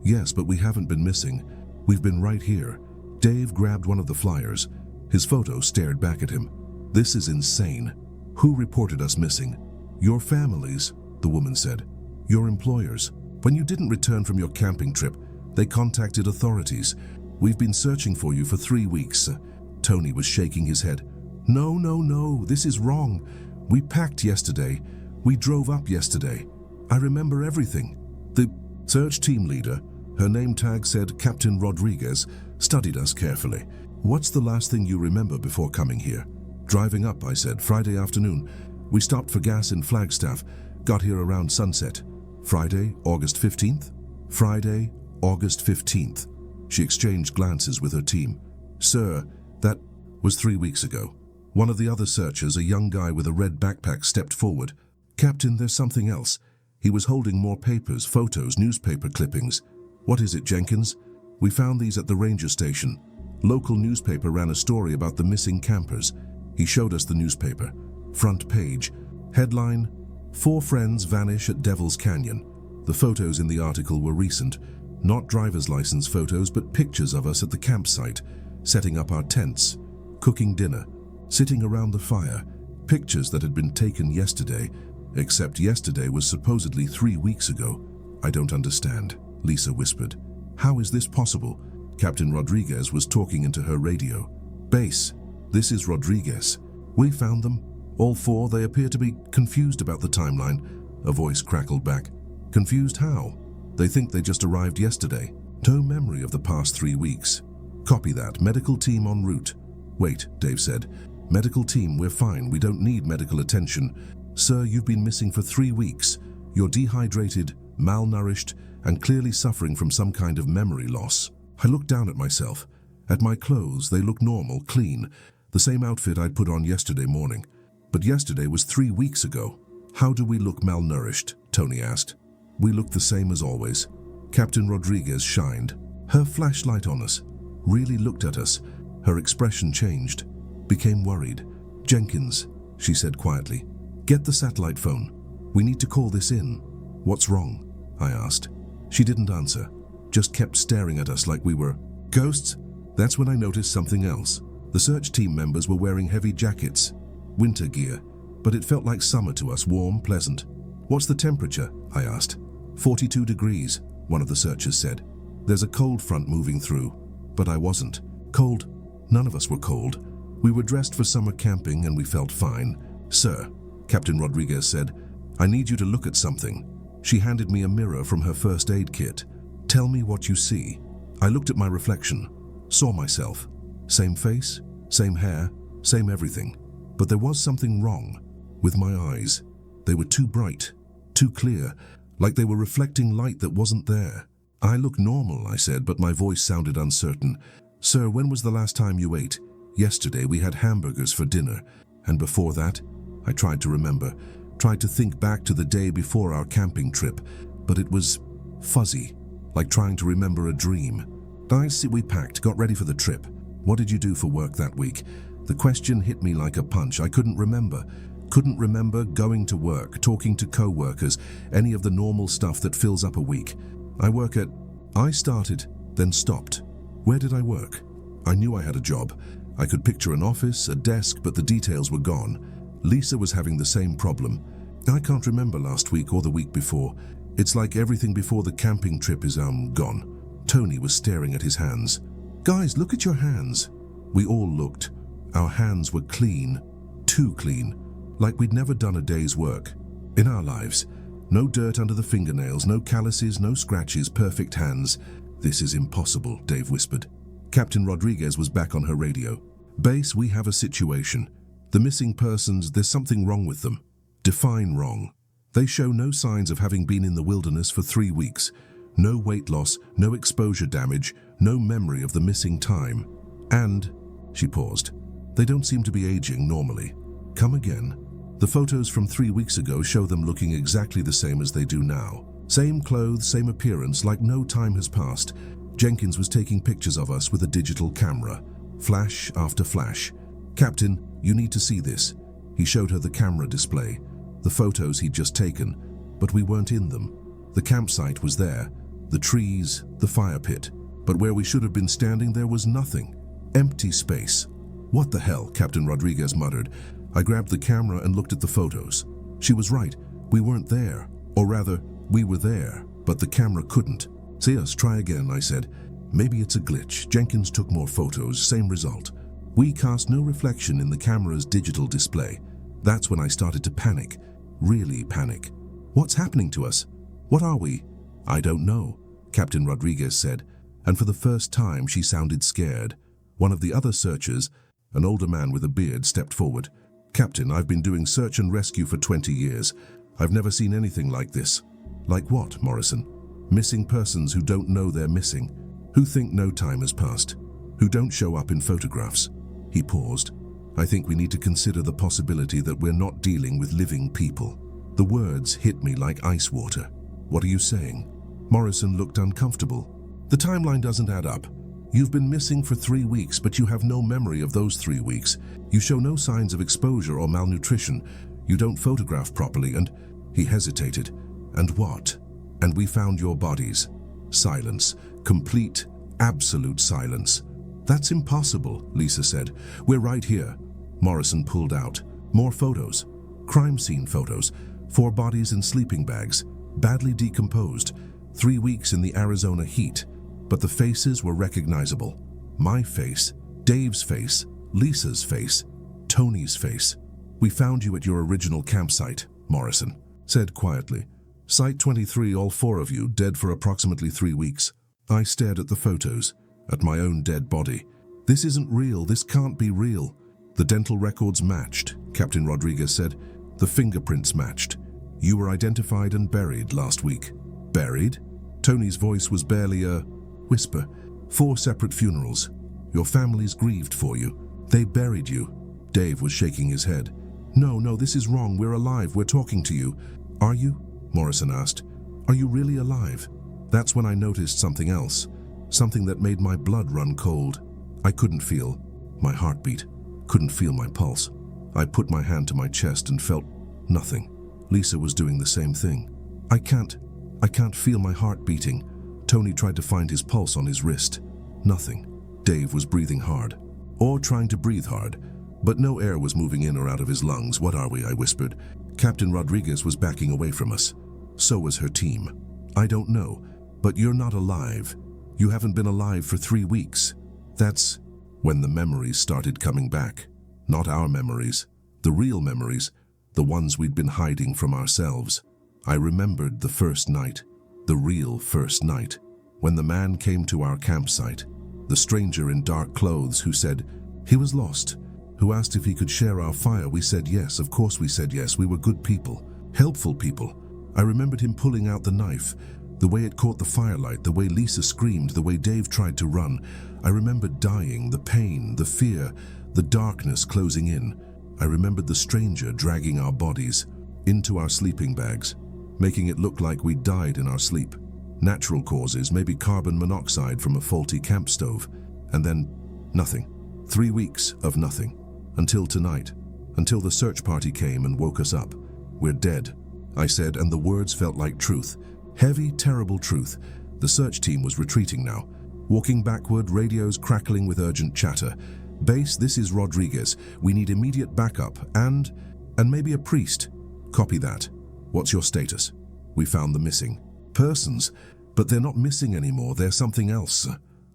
Yes, but we haven't been missing. We've been right here. Dave grabbed one of the flyers. His photo stared back at him. This is insane. Who reported us missing? Your families, the woman said. Your employers. When you didn't return from your camping trip, they contacted authorities. We've been searching for you for 3 weeks. Tony was shaking his head. No, this is wrong. We packed yesterday. We drove up yesterday. I remember everything. The search team leader, her name tag said Captain Rodriguez, studied us carefully. What's the last thing you remember before coming here? Driving up, I said, Friday afternoon. We stopped for gas in Flagstaff, got here around sunset. Friday, August 15th? Friday, August 15th. She exchanged glances with her team. Sir, that was 3 weeks ago. One of the other searchers, a young guy with a red backpack, stepped forward. Captain, there's something else. He was holding more papers, photos, newspaper clippings. What is it, Jenkins? We found these at the ranger station. Local newspaper ran a story about the missing campers. He showed us the newspaper. Front page. Headline, 4 friends vanish at Devil's Canyon. The photos in the article were recent. Not driver's license photos, but pictures of us at the campsite, setting up our tents, cooking dinner, sitting around the fire. Pictures that had been taken yesterday, except yesterday was supposedly 3 weeks ago. I don't understand, Lisa whispered. How is this possible? Captain Rodriguez was talking into her radio. Base, this is Rodriguez. We found them. All 4, they appear to be confused about the timeline. A voice crackled back. Confused how? They think they just arrived yesterday. No memory of the past 3 weeks. Copy that. Medical team en route. Wait, Dave said. Medical team, we're fine. We don't need medical attention. Sir, you've been missing for 3 weeks. You're dehydrated, malnourished, and clearly suffering from some kind of memory loss. I looked down at myself. At my clothes, they look normal, clean. The same outfit I'd put on yesterday morning. But yesterday was 3 weeks ago. How do we look malnourished? Tony asked. We look the same as always. Captain Rodriguez shined. Her flashlight on us. Really looked at us. Her expression changed. Became worried. Jenkins, she said quietly. Get the satellite phone. We need to call this in. What's wrong? I asked. She didn't answer. Just kept staring at us like we were ghosts. That's when I noticed something else. The search team members were wearing heavy jackets. Winter gear. But it felt like summer to us, warm, pleasant. What's the temperature? I asked. 42 degrees, one of the searchers said. There's a cold front moving through. But I wasn't. Cold? None of us were cold. We were dressed for summer camping and we felt fine. Sir, Captain Rodriguez said, I need you to look at something. She handed me a mirror from her first aid kit. Tell me what you see. I looked at my reflection, saw myself. Same face, same hair, same everything. But there was something wrong with my eyes. They were too bright, too clear, like they were reflecting light that wasn't there. I look normal, I said, but my voice sounded uncertain. Sir, when was the last time you ate? Yesterday we had hamburgers for dinner. And before that? I tried to remember, tried to think back to the day before our camping trip, but it was fuzzy, like trying to remember a dream. I see we packed, got ready for the trip. What did you do for work that week? The question hit me like a punch. I couldn't remember. Couldn't remember going to work, talking to co-workers, any of the normal stuff that fills up a week. I started, then stopped. Where did I work? I knew I had a job. I could picture an office, a desk, but the details were gone. Lisa was having the same problem. I can't remember last week or the week before. It's like everything before the camping trip is gone. Tony was staring at his hands. Guys, look at your hands. We all looked. Our hands were clean, too clean, like we'd never done a day's work. In our lives, no dirt under the fingernails, no calluses, no scratches, perfect hands. This is impossible, Dave whispered. Captain Rodriguez was back on her radio. Base, we have a situation. The missing persons, there's something wrong with them. Define wrong. They show no signs of having been in the wilderness for 3 weeks. No weight loss, no exposure damage, no memory of the missing time. And, she paused, they don't seem to be aging normally. Come again. The photos from 3 weeks ago show them looking exactly the same as they do now. Same clothes, same appearance, like no time has passed. Jenkins was taking pictures of us with a digital camera. Flash after flash. Captain, you need to see this. He showed her the camera display, the photos he'd just taken, but we weren't in them. The campsite was there, the trees, the fire pit, but where we should have been standing there was nothing. Empty space. What the hell, Captain Rodriguez muttered. I grabbed the camera and looked at the photos. She was right. We weren't there. Or rather, we were there, but the camera couldn't. See us, try again, I said. Maybe it's a glitch. Jenkins took more photos, same result. We cast no reflection in the camera's digital display. That's when I started to panic. Really panic. What's happening to us? What are we? I don't know, Captain Rodriguez said, and for the first time she sounded scared. One of the other searchers, an older man with a beard, stepped forward. Captain, I've been doing search and rescue for 20 years. I've never seen anything like this. Like what, Morrison? Missing persons who don't know they're missing, who think no time has passed, who don't show up in photographs. He paused. I think we need to consider the possibility that we're not dealing with living people. The words hit me like ice water. What are you saying? Morrison looked uncomfortable. The timeline doesn't add up. You've been missing for 3 weeks, but you have no memory of those 3 weeks. You show no signs of exposure or malnutrition. You don't photograph properly, and he hesitated. And what? And we found your bodies. Silence. Complete, absolute silence. That's impossible, Lisa said. We're right here. Morrison pulled out. More photos. Crime scene photos. 4 bodies in sleeping bags. Badly decomposed. 3 weeks in the Arizona heat. But the faces were recognizable. My face, Dave's face, Lisa's face, Tony's face. We found you at your original campsite, Morrison said quietly. Site 23, all 4 of you, dead for approximately 3 weeks. I stared at the photos, at my own dead body. This isn't real, this can't be real. The dental records matched, Captain Rodriguez said. The fingerprints matched. You were identified and buried last week. Buried? Tony's voice was barely a whisper. 4 separate funerals. Your families grieved for you. They buried you. Dave was shaking his head. No, this is wrong. We're alive. We're talking to you. Are you? Morrison asked. Are you really alive? That's when I noticed something else. Something that made my blood run cold. I couldn't feel my heartbeat. Couldn't feel my pulse. I put my hand to my chest and felt nothing. Lisa was doing the same thing. I can't feel my heart beating. Tony tried to find his pulse on his wrist. Nothing. Dave was breathing hard. Or trying to breathe hard. But no air was moving in or out of his lungs. What are we? I whispered. Captain Rodriguez was backing away from us. So was her team. I don't know, but you're not alive. You haven't been alive for 3 weeks. That's when the memories started coming back. Not our memories. The real memories. The ones we'd been hiding from ourselves. I remembered the first night. The real first night. When the man came to our campsite. The stranger in dark clothes who said he was lost. Who asked if he could share our fire. We said yes. Of course we said yes. We were good people. Helpful people. I remembered him pulling out the knife. The way it caught the firelight. The way Lisa screamed. The way Dave tried to run. I remembered dying. The pain. The fear. The darkness closing in. I remembered the stranger dragging our bodies into our sleeping bags, making it look like we died in our sleep. Natural causes, maybe carbon monoxide from a faulty camp stove. And then nothing. 3 weeks of nothing. Until tonight. Until the search party came and woke us up. We're dead, I said, and the words felt like truth. Heavy, terrible truth. The search team was retreating now. Walking backward, radios crackling with urgent chatter. Base, this is Rodriguez. We need immediate backup and maybe a priest. Copy that. What's your status? We found the missing persons, but they're not missing anymore. They're something else.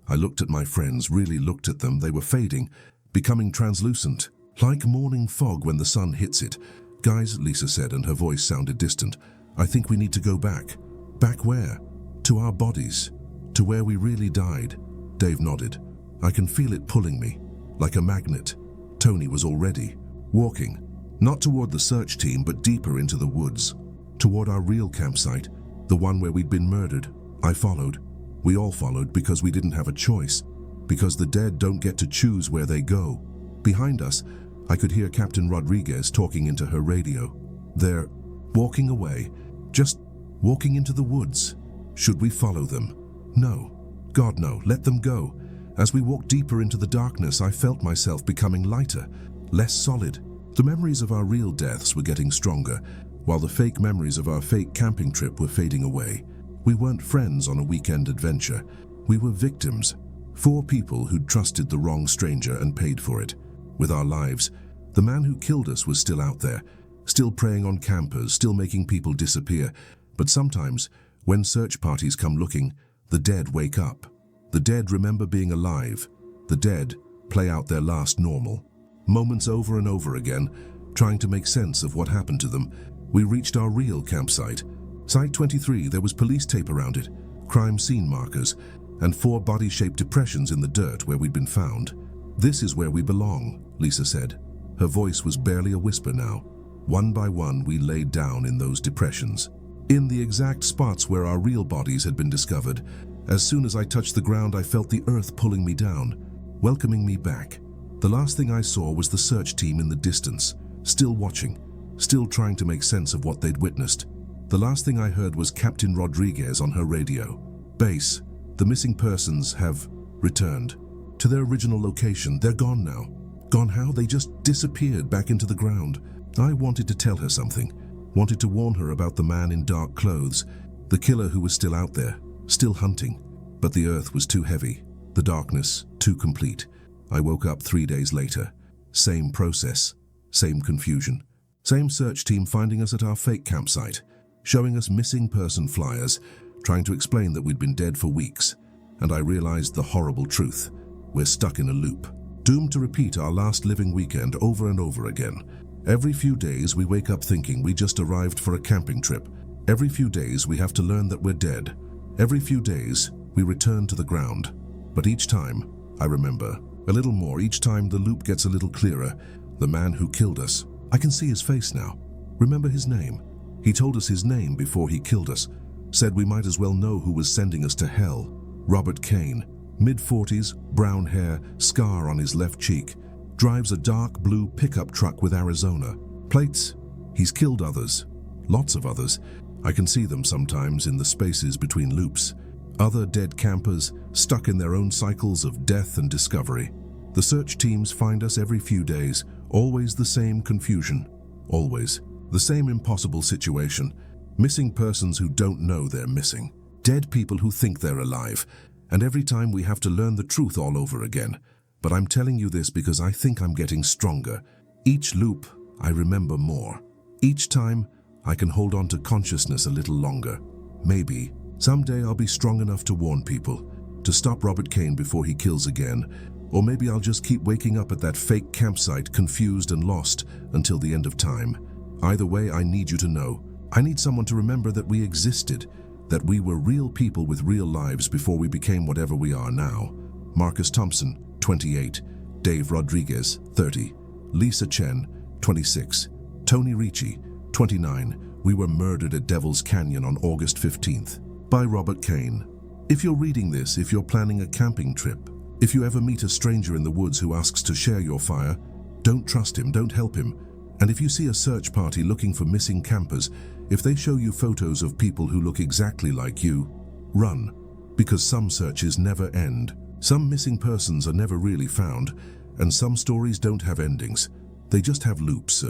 I looked at my friends, really looked at them. They were fading, becoming translucent, like morning fog when the sun hits it. Guys, Lisa said, and her voice sounded distant. I think we need to go back. Back where? To our bodies. To where we really died. Dave nodded. I can feel it pulling me, like a magnet. Tony was already walking, not toward the search team, but deeper into the woods, toward our real campsite, the one where we'd been murdered. I followed. We all followed because we didn't have a choice, because the dead don't get to choose where they go. Behind us, I could hear Captain Rodriguez talking into her radio. They're walking away, just walking into the woods. Should we follow them? No. God, no. Let them go. As we walked deeper into the darkness, I felt myself becoming lighter, less solid. The memories of our real deaths were getting stronger, while the fake memories of our fake camping trip were fading away. We weren't friends on a weekend adventure. We were victims. 4 people who'd trusted the wrong stranger and paid for it. With our lives, the man who killed us was still out there, still preying on campers, still making people disappear. But sometimes, when search parties come looking, the dead wake up. The dead remember being alive. The dead play out their last normal moments over and over again, trying to make sense of what happened to them. We reached our real campsite. Site 23, there was police tape around it, crime scene markers, and 4 body-shaped depressions in the dirt where we'd been found. "This is where we belong," Lisa said. Her voice was barely a whisper now. One by one, we laid down in those depressions, in the exact spots where our real bodies had been discovered. As soon as I touched the ground, I felt the earth pulling me down, welcoming me back. The last thing I saw was the search team in the distance, still watching, still trying to make sense of what they'd witnessed. The last thing I heard was Captain Rodriguez on her radio. "Base, the missing persons have returned to their original location. They're gone now." Gone how? They just disappeared back into the ground. I wanted to tell her something, wanted to warn her about the man in dark clothes, the killer who was still out there, still hunting. But the earth was too heavy, the darkness too complete. I woke up 3 days later. Same process, same confusion. Same search team finding us at our fake campsite, showing us missing person flyers, trying to explain that we'd been dead for weeks. And I realized the horrible truth. We're stuck in a loop, doomed to repeat our last living weekend over and over again. Every few days we wake up thinking we just arrived for a camping trip. Every few days we have to learn that we're dead. Every few days we return to the ground. But each time, I remember, a little more, each time the loop gets a little clearer. The man who killed us, I can see his face now. Remember his name. He told us his name before he killed us. Said we might as well know who was sending us to hell. Robert Kane, mid-40s, brown hair, scar on his left cheek. Drives a dark blue pickup truck with Arizona plates. He's killed others, lots of others. I can see them sometimes in the spaces between loops. Other dead campers stuck in their own cycles of death and discovery. The search teams find us every few days, always the same confusion, always the same impossible situation. Missing persons who don't know they're missing. Dead people who think they're alive. And every time we have to learn the truth all over again. But I'm telling you this because I think I'm getting stronger. Each loop, I remember more. Each time, I can hold on to consciousness a little longer. Maybe, someday I'll be strong enough to warn people, to stop Robert Kane before he kills again. Or maybe I'll just keep waking up at that fake campsite, confused and lost, until the end of time. Either way, I need you to know. I need someone to remember that we existed, that we were real people with real lives before we became whatever we are now. Marcus Thompson, 28. Dave Rodriguez, 30. Lisa Chen, 26. Tony Ricci, 29. We were murdered at Devil's Canyon on August 15th. By Robert Kane. If you're reading this, if you're planning a camping trip, if you ever meet a stranger in the woods who asks to share your fire, don't trust him, don't help him. And if you see a search party looking for missing campers, if they show you photos of people who look exactly like you, run. Because some searches never end. Some missing persons are never really found, and some stories don't have endings. They just have loops.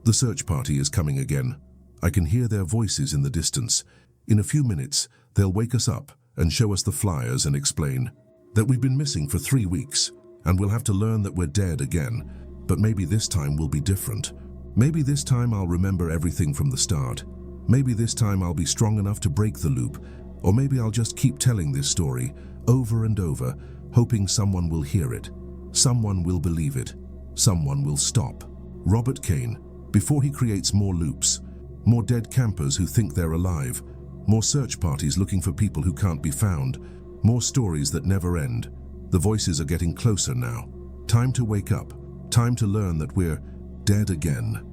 The search party is coming again. I can hear their voices in the distance. In a few minutes, they'll wake us up and show us the flyers and explain that we've been missing for 3 weeks, and we'll have to learn that we're dead again. But maybe this time will be different. Maybe this time I'll remember everything from the start. Maybe this time I'll be strong enough to break the loop. Or maybe I'll just keep telling this story over and over, hoping someone will hear it. Someone will believe it. Someone will stop. Robert Kane, before he creates more loops, more dead campers who think they're alive, more search parties looking for people who can't be found, more stories that never end. The voices are getting closer now. Time to wake up. Time to learn that we're dead again.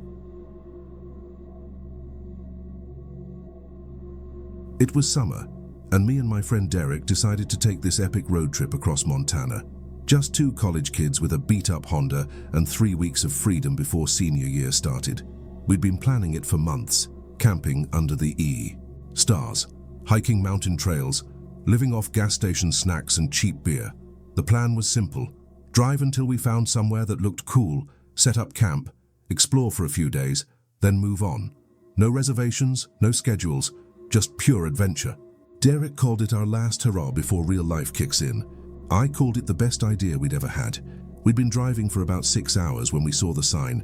It was summer, and me and my friend Derek decided to take this epic road trip across Montana. Just 2 college kids with a beat-up Honda and 3 weeks of freedom before senior year started. We'd been planning it for months, camping under the stars, hiking mountain trails, living off gas station snacks and cheap beer. The plan was simple. Drive until we found somewhere that looked cool, set up camp, explore for a few days, then move on. No reservations, no schedules, just pure adventure. Derek called it our last hurrah before real life kicks in. I called it the best idea we'd ever had. We'd been driving for about 6 hours when we saw the sign,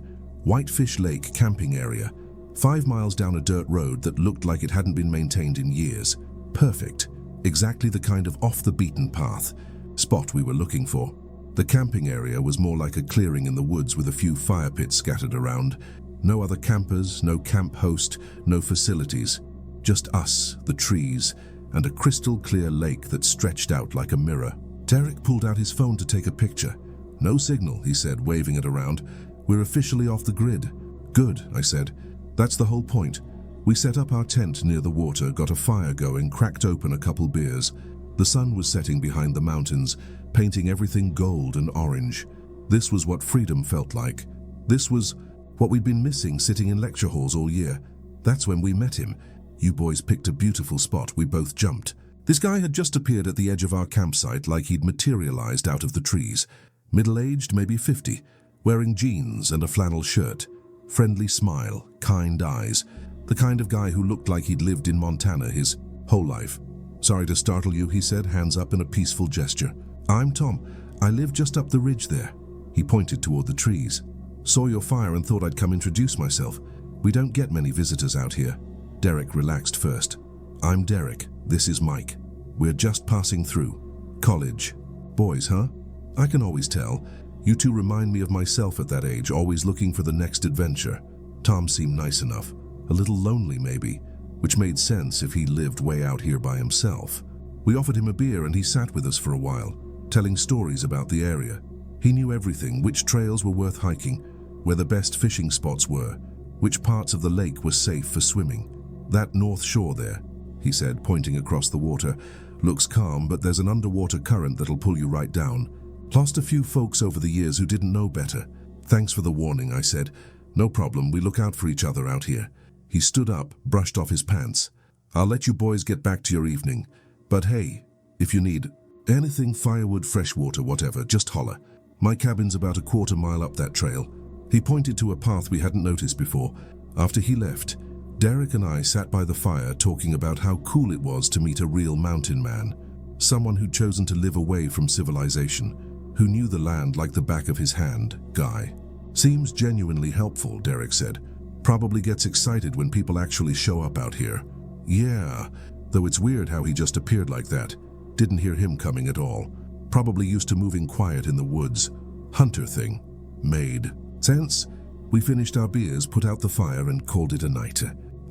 Whitefish Lake Camping Area, 5 miles down a dirt road that looked like it hadn't been maintained in years. Perfect. Exactly the kind of off-the-beaten-path spot we were looking for. The camping area was more like a clearing in the woods with a few fire pits scattered around. No other campers, no camp host, no facilities. Just us, the trees, and a crystal-clear lake that stretched out like a mirror. Derek pulled out his phone to take a picture. "No signal," he said, waving it around. "We're officially off the grid." "Good," I said. "That's the whole point." We set up our tent near the water, got a fire going, cracked open a couple beers. The sun was setting behind the mountains, painting everything gold and orange. This was what freedom felt like. This was what we'd been missing sitting in lecture halls all year. That's when we met him. You boys picked a beautiful spot, we both jumped. This guy had just appeared at the edge of our campsite like he'd materialized out of the trees. Middle-aged, maybe 50, wearing jeans and a flannel shirt. Friendly smile, kind eyes. The kind of guy who looked like he'd lived in Montana his whole life. "Sorry to startle you," he said, hands up in a peaceful gesture. "I'm Tom. I live just up the ridge there." He pointed toward the trees. "Saw your fire and thought I'd come introduce myself. We don't get many visitors out here." Derek relaxed first. "I'm Derek. This is Mike. We're just passing through. College. Boys, huh? I can always tell. You two remind me of myself at that age, always looking for the next adventure." Tom seemed nice enough. A little lonely, maybe, which made sense if he lived way out here by himself. We offered him a beer and he sat with us for a while, telling stories about the area. He knew everything, which trails were worth hiking, where the best fishing spots were, which parts of the lake were safe for swimming. "That north shore there," he said, pointing across the water, "looks calm, but there's an underwater current that'll pull you right down. Lost a few folks over the years who didn't know better." "Thanks for the warning," I said. "No problem, we look out for each other out here." He stood up, brushed off his pants. "I'll let you boys get back to your evening. But hey, if you need anything, firewood, fresh water, whatever, just holler. My cabin's about a quarter mile up that trail." He pointed to a path we hadn't noticed before. After he left, Derek and I sat by the fire talking about how cool it was to meet a real mountain man. Someone who'd chosen to live away from civilization, who knew the land like the back of his hand guy. "Seems genuinely helpful," Derek said. "Probably gets excited when people actually show up out here." "Yeah, though it's weird how he just appeared like that. Didn't hear him coming at all. Probably used to moving quiet in the woods. Hunter thing. Made sense." We finished our beers, put out the fire, and called it a night.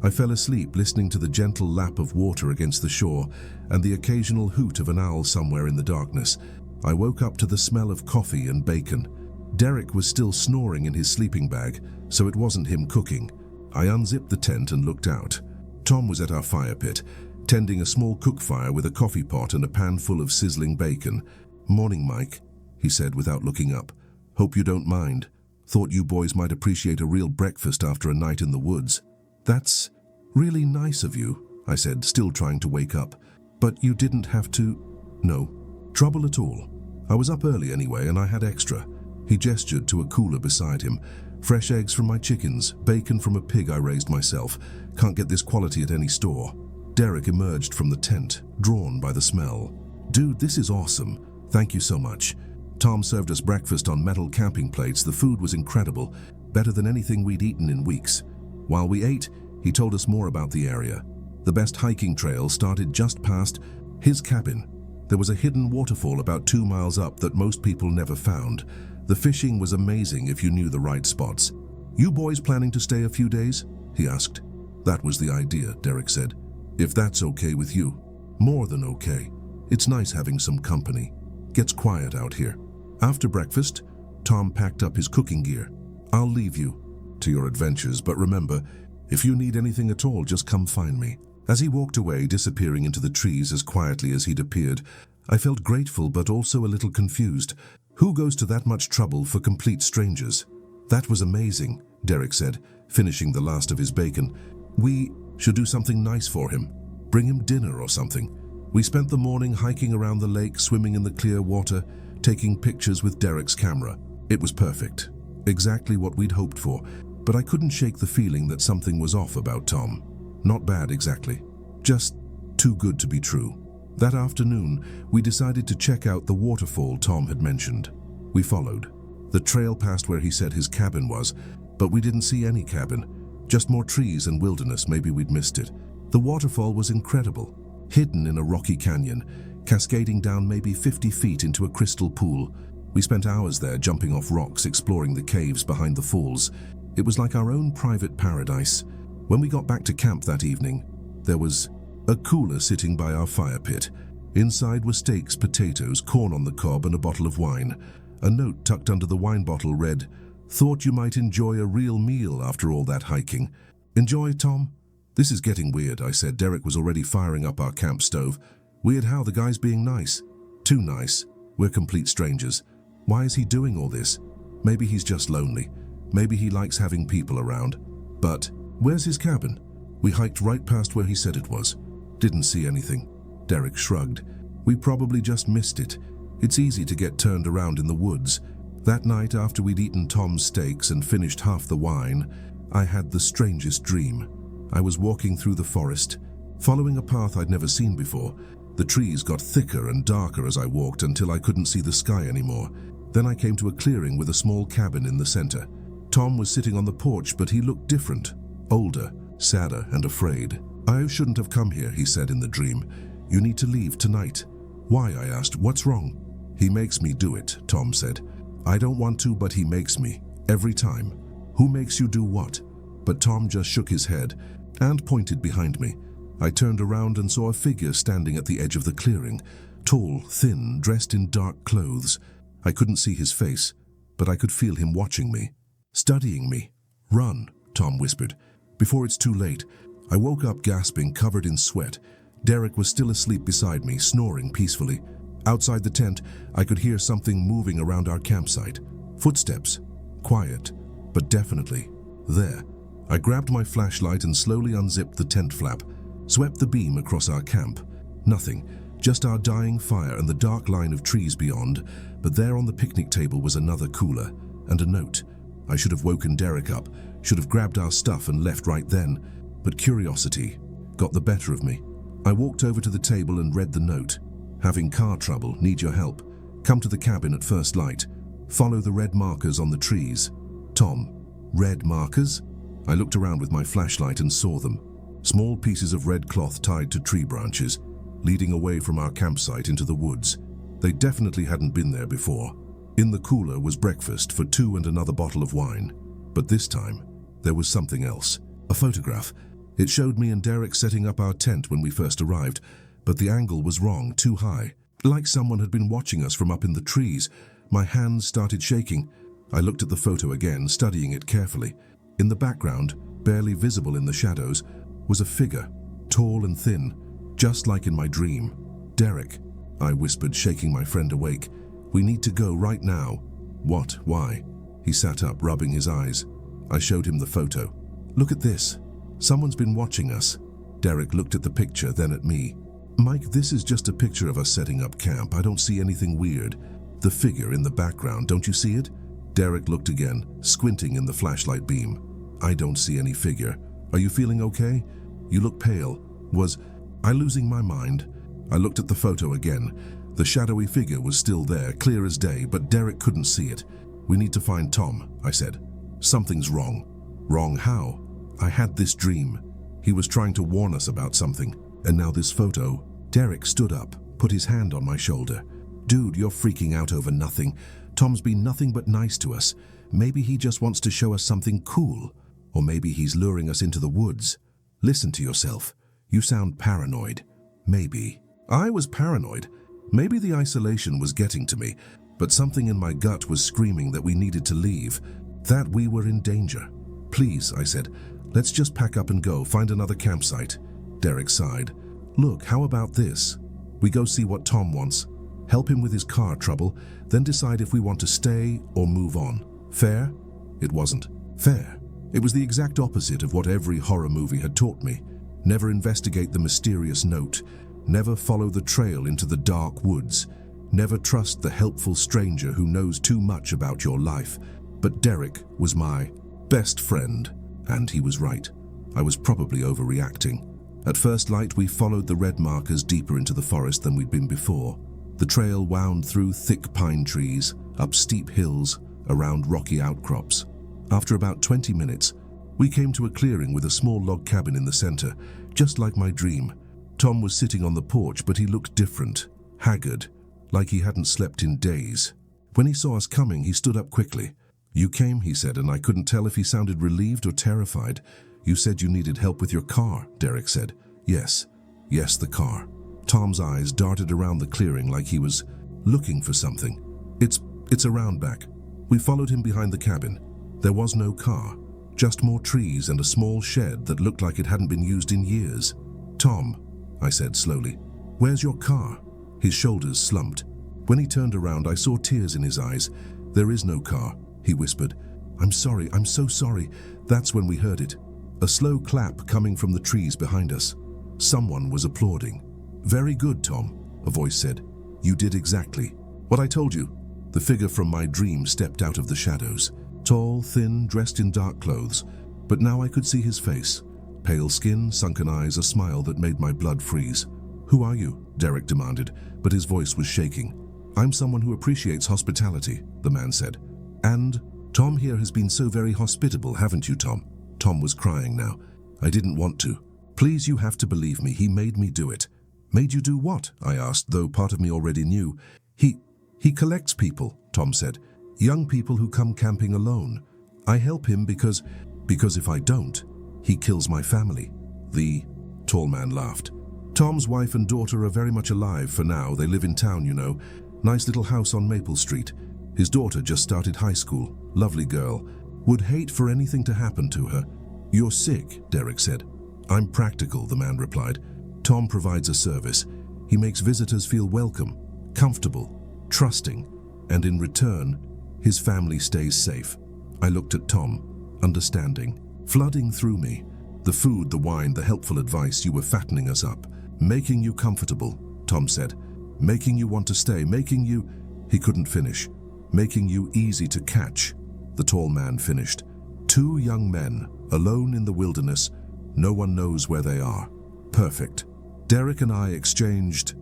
I fell asleep listening to the gentle lap of water against the shore and the occasional hoot of an owl somewhere in the darkness. I woke up to the smell of coffee and bacon. Derek was still snoring in his sleeping bag, so it wasn't him cooking. I unzipped the tent and looked out. Tom was at our fire pit, tending a small cook fire with a coffee pot and a pan full of sizzling bacon. "Morning, Mike," he said without looking up. "Hope you don't mind. Thought you boys might appreciate a real breakfast after a night in the woods." "That's really nice of you," I said, still trying to wake up. "But you didn't have to." "No trouble at all. I was up early anyway and I had extra." He gestured to a cooler beside him. "Fresh eggs from my chickens, bacon from a pig I raised myself. Can't get this quality at any store." Derek emerged from the tent, drawn by the smell. "Dude, this is awesome. Thank you so much." Tom served us breakfast on metal camping plates. The food was incredible, better than anything we'd eaten in weeks. While we ate, he told us more about the area. The best hiking trail started just past his cabin. There was a hidden waterfall about 2 miles up that most people never found. The fishing was amazing if you knew the right spots. "You boys planning to stay a few days?" he asked. "That was the idea," Derek said. "If that's okay with you." "More than okay. It's nice having some company. Gets quiet out here." After breakfast, Tom packed up his cooking gear. "I'll leave you to your adventures, but remember, if you need anything at all, just come find me." As he walked away, disappearing into the trees as quietly as he'd appeared, I felt grateful but also a little confused. Who goes to that much trouble for complete strangers? "That was amazing," Derek said, finishing the last of his bacon. "We should do something nice for him. Bring him dinner or something." We spent the morning hiking around the lake, swimming in the clear water, taking pictures with Derek's camera. It was perfect. Exactly what we'd hoped for, but I couldn't shake the feeling that something was off about Tom. Not bad exactly, just too good to be true. That afternoon, we decided to check out the waterfall Tom had mentioned. We followed. The trail passed where he said his cabin was, but we didn't see any cabin. Just more trees and wilderness, maybe we'd missed it. The waterfall was incredible, hidden in a rocky canyon, cascading down maybe 50 feet into a crystal pool. We spent hours there jumping off rocks, exploring the caves behind the falls. It was like our own private paradise. When we got back to camp that evening, there was a cooler sitting by our fire pit. Inside were steaks, potatoes, corn on the cob, and a bottle of wine. A note tucked under the wine bottle read, "Thought you might enjoy a real meal after all that hiking." "Enjoy, Tom?" "This is getting weird," I said. Derek was already firing up our camp stove. "Weird how? The guy's being nice." "Too nice. We're complete strangers. Why is he doing all this? Maybe he's just lonely. Maybe he likes having people around. But where's his cabin?" We hiked right past where he said it was. "Didn't see anything." Derek shrugged. "We probably just missed it. It's easy to get turned around in the woods." That night, after we'd eaten Tom's steaks and finished half the wine, I had the strangest dream. I was walking through the forest, following a path I'd never seen before. The trees got thicker and darker as I walked until I couldn't see the sky anymore. Then I came to a clearing with a small cabin in the center. Tom was sitting on the porch, but he looked different, older, sadder, and afraid. "I shouldn't have come here," he said in the dream. "You need to leave tonight." "Why?" I asked. "What's wrong?" "He makes me do it," Tom said. "I don't want to, but he makes me. Every time." "Who makes you do what?" But Tom just shook his head and pointed behind me. I turned around and saw a figure standing at the edge of the clearing, tall, thin, dressed in dark clothes. I couldn't see his face, but I could feel him watching me, studying me. "Run," Tom whispered, "before it's too late." I woke up gasping, covered in sweat. Derek was still asleep beside me, snoring peacefully. Outside the tent, I could hear something moving around our campsite. Footsteps. Quiet, but definitely there. I grabbed my flashlight and slowly unzipped the tent flap, swept the beam across our camp. Nothing, just our dying fire and the dark line of trees beyond. But there on the picnic table was another cooler and a note. I should have woken Derek up, should have grabbed our stuff and left right then, but curiosity got the better of me. I walked over to the table and read the note. "Having car trouble, need your help. Come to the cabin at first light. Follow the red markers on the trees." Tom, red markers? I looked around with my flashlight and saw them. Small pieces of red cloth tied to tree branches, leading away from our campsite into the woods. They definitely hadn't been there before. In the cooler was breakfast for two and another bottle of wine. But this time, there was something else. A photograph. It showed me and Derek setting up our tent when we first arrived, but the angle was wrong, too high. Like someone had been watching us from up in the trees. My hands started shaking. I looked at the photo again, studying it carefully. In the background, barely visible in the shadows, was a figure, tall and thin, just like in my dream. "Derek," I whispered, shaking my friend awake. "We need to go right now." "What? Why?" He sat up, rubbing his eyes. I showed him the photo. "Look at this. Someone's been watching us." Derek looked at the picture, then at me. "Mike, this is just a picture of us setting up camp. I don't see anything weird." "The figure in the background, don't you see it?" Derek looked again, squinting in the flashlight beam. "I don't see any figure. Are you feeling okay? You look pale. Was I losing my mind?" I looked at the photo again. The shadowy figure was still there, clear as day, but Derek couldn't see it. "We need to find Tom," I said. "Something's wrong." "Wrong how?" "I had this dream. He was trying to warn us about something. And now this photo." Derek stood up, put his hand on my shoulder. "Dude, you're freaking out over nothing. Tom's been nothing but nice to us. Maybe he just wants to show us something cool. Or maybe he's luring us into the woods. Listen to yourself. You sound paranoid." "Maybe." I was paranoid. Maybe the isolation was getting to me, but something in my gut was screaming that we needed to leave, that we were in danger. "Please," I said, "let's just pack up and go, find another campsite." Derek sighed. "Look, how about this? We go see what Tom wants, help him with his car trouble, then decide if we want to stay or move on. Fair?" It wasn't fair. It was the exact opposite of what every horror movie had taught me. Never investigate the mysterious note. Never follow the trail into the dark woods. Never trust the helpful stranger who knows too much about your life. But Derek was my best friend, and he was right. I was probably overreacting. At first light, we followed the red markers deeper into the forest than we'd been before. The trail wound through thick pine trees, up steep hills, around rocky outcrops. After about 20 minutes, We came to a clearing with a small log cabin in the center, just like my dream. Tom was sitting on the porch, but he looked different, haggard, like he hadn't slept in days. When he saw us coming, he stood up quickly. "You came," he said, and I couldn't tell if he sounded relieved or terrified. "You said you needed help with your car," Derek said. Yes, the car." Tom's eyes darted around the clearing like he was looking for something. It's around back." We followed him behind the cabin. There was no car, just more trees and a small shed that looked like it hadn't been used in years. "Tom," I said slowly, "where's your car?" His shoulders slumped. When he turned around, I saw tears in his eyes. "There is no car," he whispered. I'm so sorry." That's when we heard it. A slow clap coming from the trees behind us. Someone was applauding. "Very good, Tom," a voice said. "You did exactly what I told you." The figure from my dream stepped out of the shadows. Tall, thin, dressed in dark clothes, but now I could see his face. Pale skin, sunken eyes, a smile that made my blood freeze. "Who are you?" Derek demanded, but his voice was shaking. "I'm someone who appreciates hospitality," the man said. "And Tom here has been so very hospitable, haven't you, Tom?" Tom was crying now. "I didn't want to. Please, you have to believe me. He made me do it." "Made you do what?" I asked, though part of me already knew. He collects people," Tom said. "Young people who come camping alone. I help him because if I don't, he kills my family." The tall man laughed. "Tom's wife and daughter are very much alive for now. They live in town, you know. Nice little house on Maple Street. His daughter just started high school. Lovely girl. Would hate for anything to happen to her." "You're sick," Derek said. "I'm practical," the man replied. "Tom provides a service. He makes visitors feel welcome, comfortable, trusting, and in return, his family stays safe." I looked at Tom, understanding, flooding through me. "The food, the wine, the helpful advice, you were fattening us up, making you comfortable," Tom said. "Making you want to stay, making you—" He couldn't finish. "Making you easy to catch," the tall man finished. "Two young men, alone in the wilderness. No one knows where they are. Perfect." Derek and I exchanged,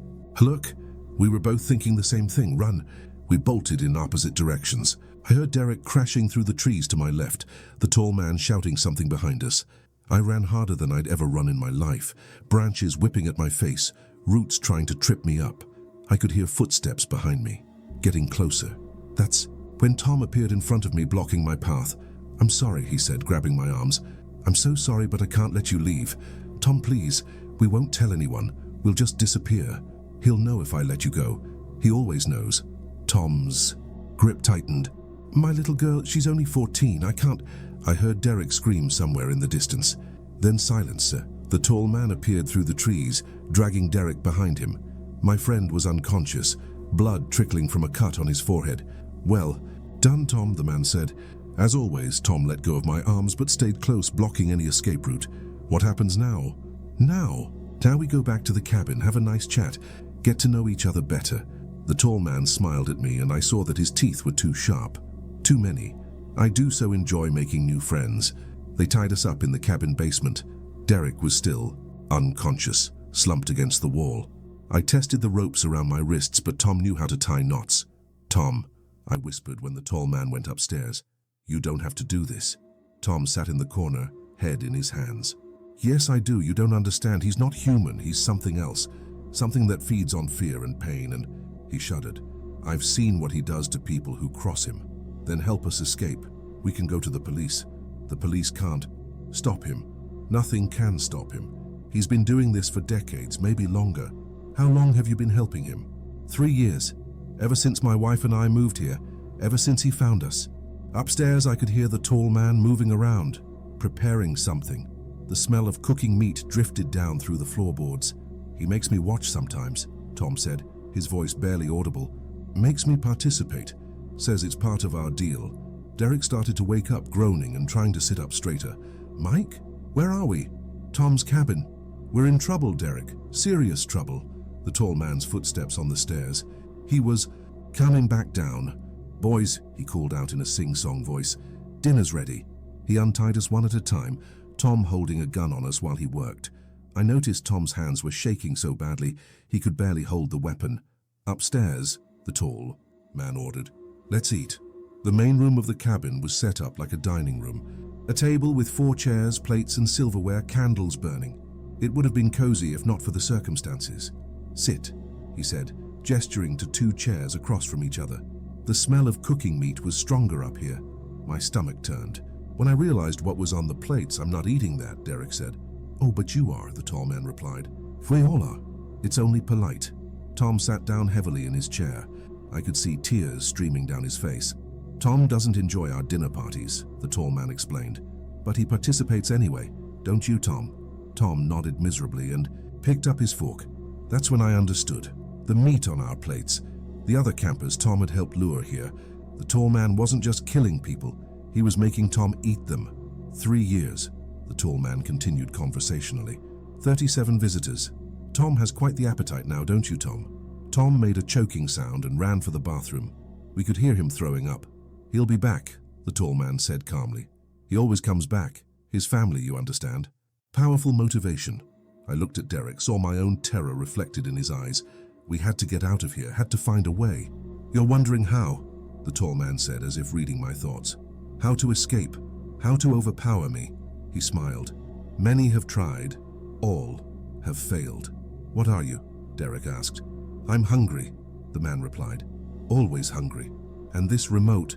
"Look." We were both thinking the same thing. "Run." We bolted in opposite directions. I heard Derek crashing through the trees to my left, the tall man shouting something behind us. I ran harder than I'd ever run in my life, branches whipping at my face, roots trying to trip me up. I could hear footsteps behind me, getting closer. That's when Tom appeared in front of me, blocking my path. "I'm sorry," he said, grabbing my arms. "I'm so sorry, but I can't let you leave. Tom, please, we won't tell anyone. We'll just disappear. He'll know if I let you go. He always knows." Tom's grip tightened. "My little girl, she's only 14. I can't—" I heard Derek scream somewhere in the distance. Then silence, sir. The tall man appeared through the trees, dragging Derek behind him. My friend was unconscious, blood trickling from a cut on his forehead. "Well done, Tom," the man said. As always, Tom let go of my arms but stayed close, blocking any escape route. "What happens now?" Now we go back to the cabin, have a nice chat, get to know each other better." The tall man smiled at me, and I saw that his teeth were too sharp. Too many. I do so enjoy making new friends. They tied us up in the cabin basement. Derek was still unconscious, slumped against the wall. I tested the ropes around my wrists, but Tom knew how to tie knots. "Tom," I whispered when the tall man went upstairs. "You don't have to do this." Tom sat in the corner, head in his hands. "Yes, I do. You don't understand. He's not human. He's something else. Something that feeds on fear and pain," and he shuddered. "I've seen what he does to people who cross him. Then help us escape. We can go to the police. The police can't stop him. Nothing can stop him. He's been doing this for decades, maybe longer." "How long have you been helping him?" 3 years. Ever since my wife and I moved here. Ever since he found us." Upstairs, I could hear the tall man moving around, preparing something. The smell of cooking meat drifted down through the floorboards. "He makes me watch sometimes," Tom said, his voice barely audible. "Makes me participate. Says it's part of our deal." Derek started to wake up, groaning and trying to sit up straighter. "Mike, where are we?" "Tom's cabin." "We're in trouble, Derek. Serious trouble." The tall man's footsteps on the stairs. He was coming back down. "Boys," he called out in a sing-song voice, "dinner's ready." He untied us one at a time, Tom holding a gun on us while he worked. I noticed Tom's hands were shaking so badly he could barely hold the weapon. "Upstairs," the tall man ordered. "Let's eat." The main room of the cabin was set up like a dining room. A table with 4 chairs, plates and silverware, candles burning. It would have been cozy if not for the circumstances. "Sit," he said, gesturing to 2 chairs across from each other. The smell of cooking meat was stronger up here. My stomach turned. When I realized what was on the plates, "I'm not eating that," Derek said. "Oh, but you are," the tall man replied. "We all are. It's only polite." Tom sat down heavily in his chair. I could see tears streaming down his face. "Tom doesn't enjoy our dinner parties," the tall man explained. "But he participates anyway. Don't you, Tom?" Tom nodded miserably and picked up his fork. That's when I understood. The meat on our plates. The other campers Tom had helped lure here. The tall man wasn't just killing people. He was making Tom eat them. 3 years, the tall man continued conversationally. 37 visitors. Tom has quite the appetite now, don't you, Tom? Tom made a choking sound and ran for the bathroom. We could hear him throwing up. "He'll be back," the tall man said calmly. "He always comes back. His family, you understand." Powerful motivation. I looked at Derek, saw my own terror reflected in his eyes. We had to get out of here, had to find a way. "You're wondering how," the tall man said, as if reading my thoughts. "How to escape, how to overpower me." He smiled. "Many have tried, all have failed." "What are you?" Derek asked. "I'm hungry," the man replied. "Always hungry. And this remote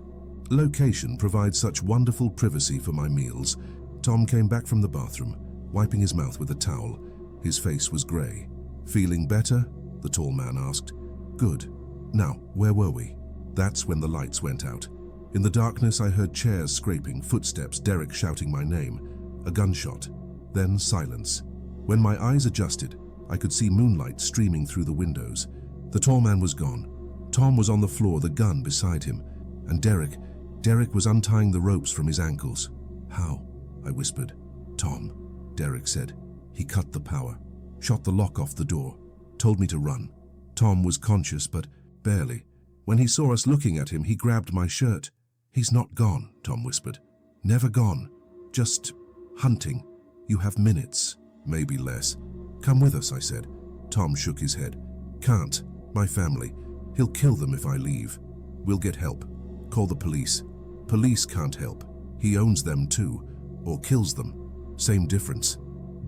location provides such wonderful privacy for my meals." Tom came back from the bathroom, wiping his mouth with a towel. His face was grey. "Feeling better?" the tall man asked. "Good. Now, where were we?" That's when the lights went out. In the darkness, I heard chairs scraping, footsteps, Derek shouting my name, a gunshot, then silence. When my eyes adjusted, I could see moonlight streaming through the windows. The tall man was gone. Tom was on the floor, the gun beside him. And Derek was untying the ropes from his ankles. "How?" I whispered. "Tom," Derek said. "He cut the power, shot the lock off the door, told me to run." Tom was conscious, but barely. When he saw us looking at him, he grabbed my shirt. "He's not gone," Tom whispered. "Never gone. Just hunting. You have minutes, maybe less." "Come with us," I said. Tom shook his head. "Can't. My family. He'll kill them if I leave. We'll get help. Call the police." "Police can't help. He owns them too. Or kills them. Same difference."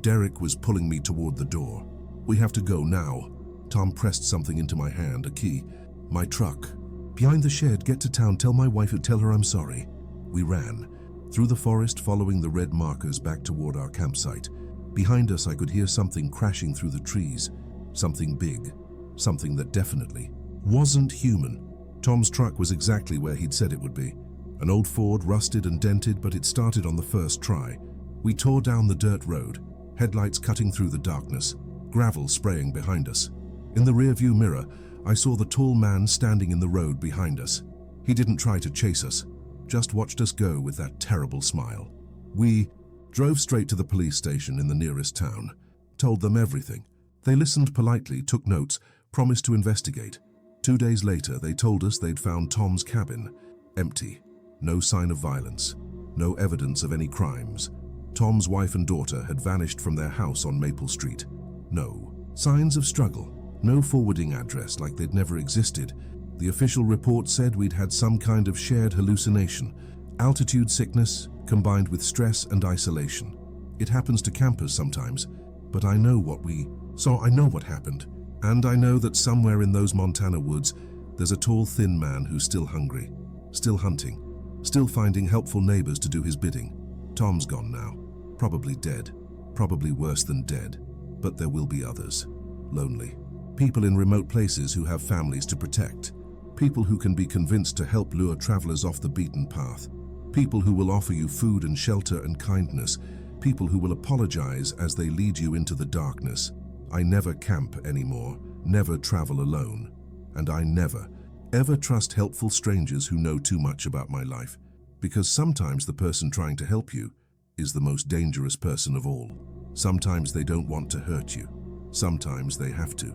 Derek was pulling me toward the door. "We have to go now." Tom pressed something into my hand, a key. "My truck. Behind the shed, get to town, tell my wife and tell her I'm sorry." We ran. Through the forest, following the red markers back toward our campsite. Behind us, I could hear something crashing through the trees. Something big. Something that definitely wasn't human. Tom's truck was exactly where he'd said it would be. An old Ford, rusted and dented, but it started on the first try. We tore down the dirt road, headlights cutting through the darkness, gravel spraying behind us. In the rearview mirror, I saw the tall man standing in the road behind us. He didn't try to chase us, just watched us go with that terrible smile. We drove straight to the police station in the nearest town, told them everything. They listened politely, took notes, promised to investigate. 2 days later, they told us they'd found Tom's cabin, empty. No sign of violence, no evidence of any crimes. Tom's wife and daughter had vanished from their house on Maple Street. No signs of struggle, no forwarding address like they'd never existed. The official report said we'd had some kind of shared hallucination, altitude sickness combined with stress and isolation. It happens to campers sometimes, but I know what happened. And I know that somewhere in those Montana woods, there's a tall, thin man who's still hungry, still hunting, still finding helpful neighbors to do his bidding. Tom's gone now, probably dead, probably worse than dead, but there will be others. Lonely. People in remote places who have families to protect. People who can be convinced to help lure travelers off the beaten path. People who will offer you food and shelter and kindness. People who will apologize as they lead you into the darkness. I never camp anymore, never travel alone, and I never, ever trust helpful strangers who know too much about my life, because sometimes the person trying to help you is the most dangerous person of all. Sometimes they don't want to hurt you. Sometimes they have to.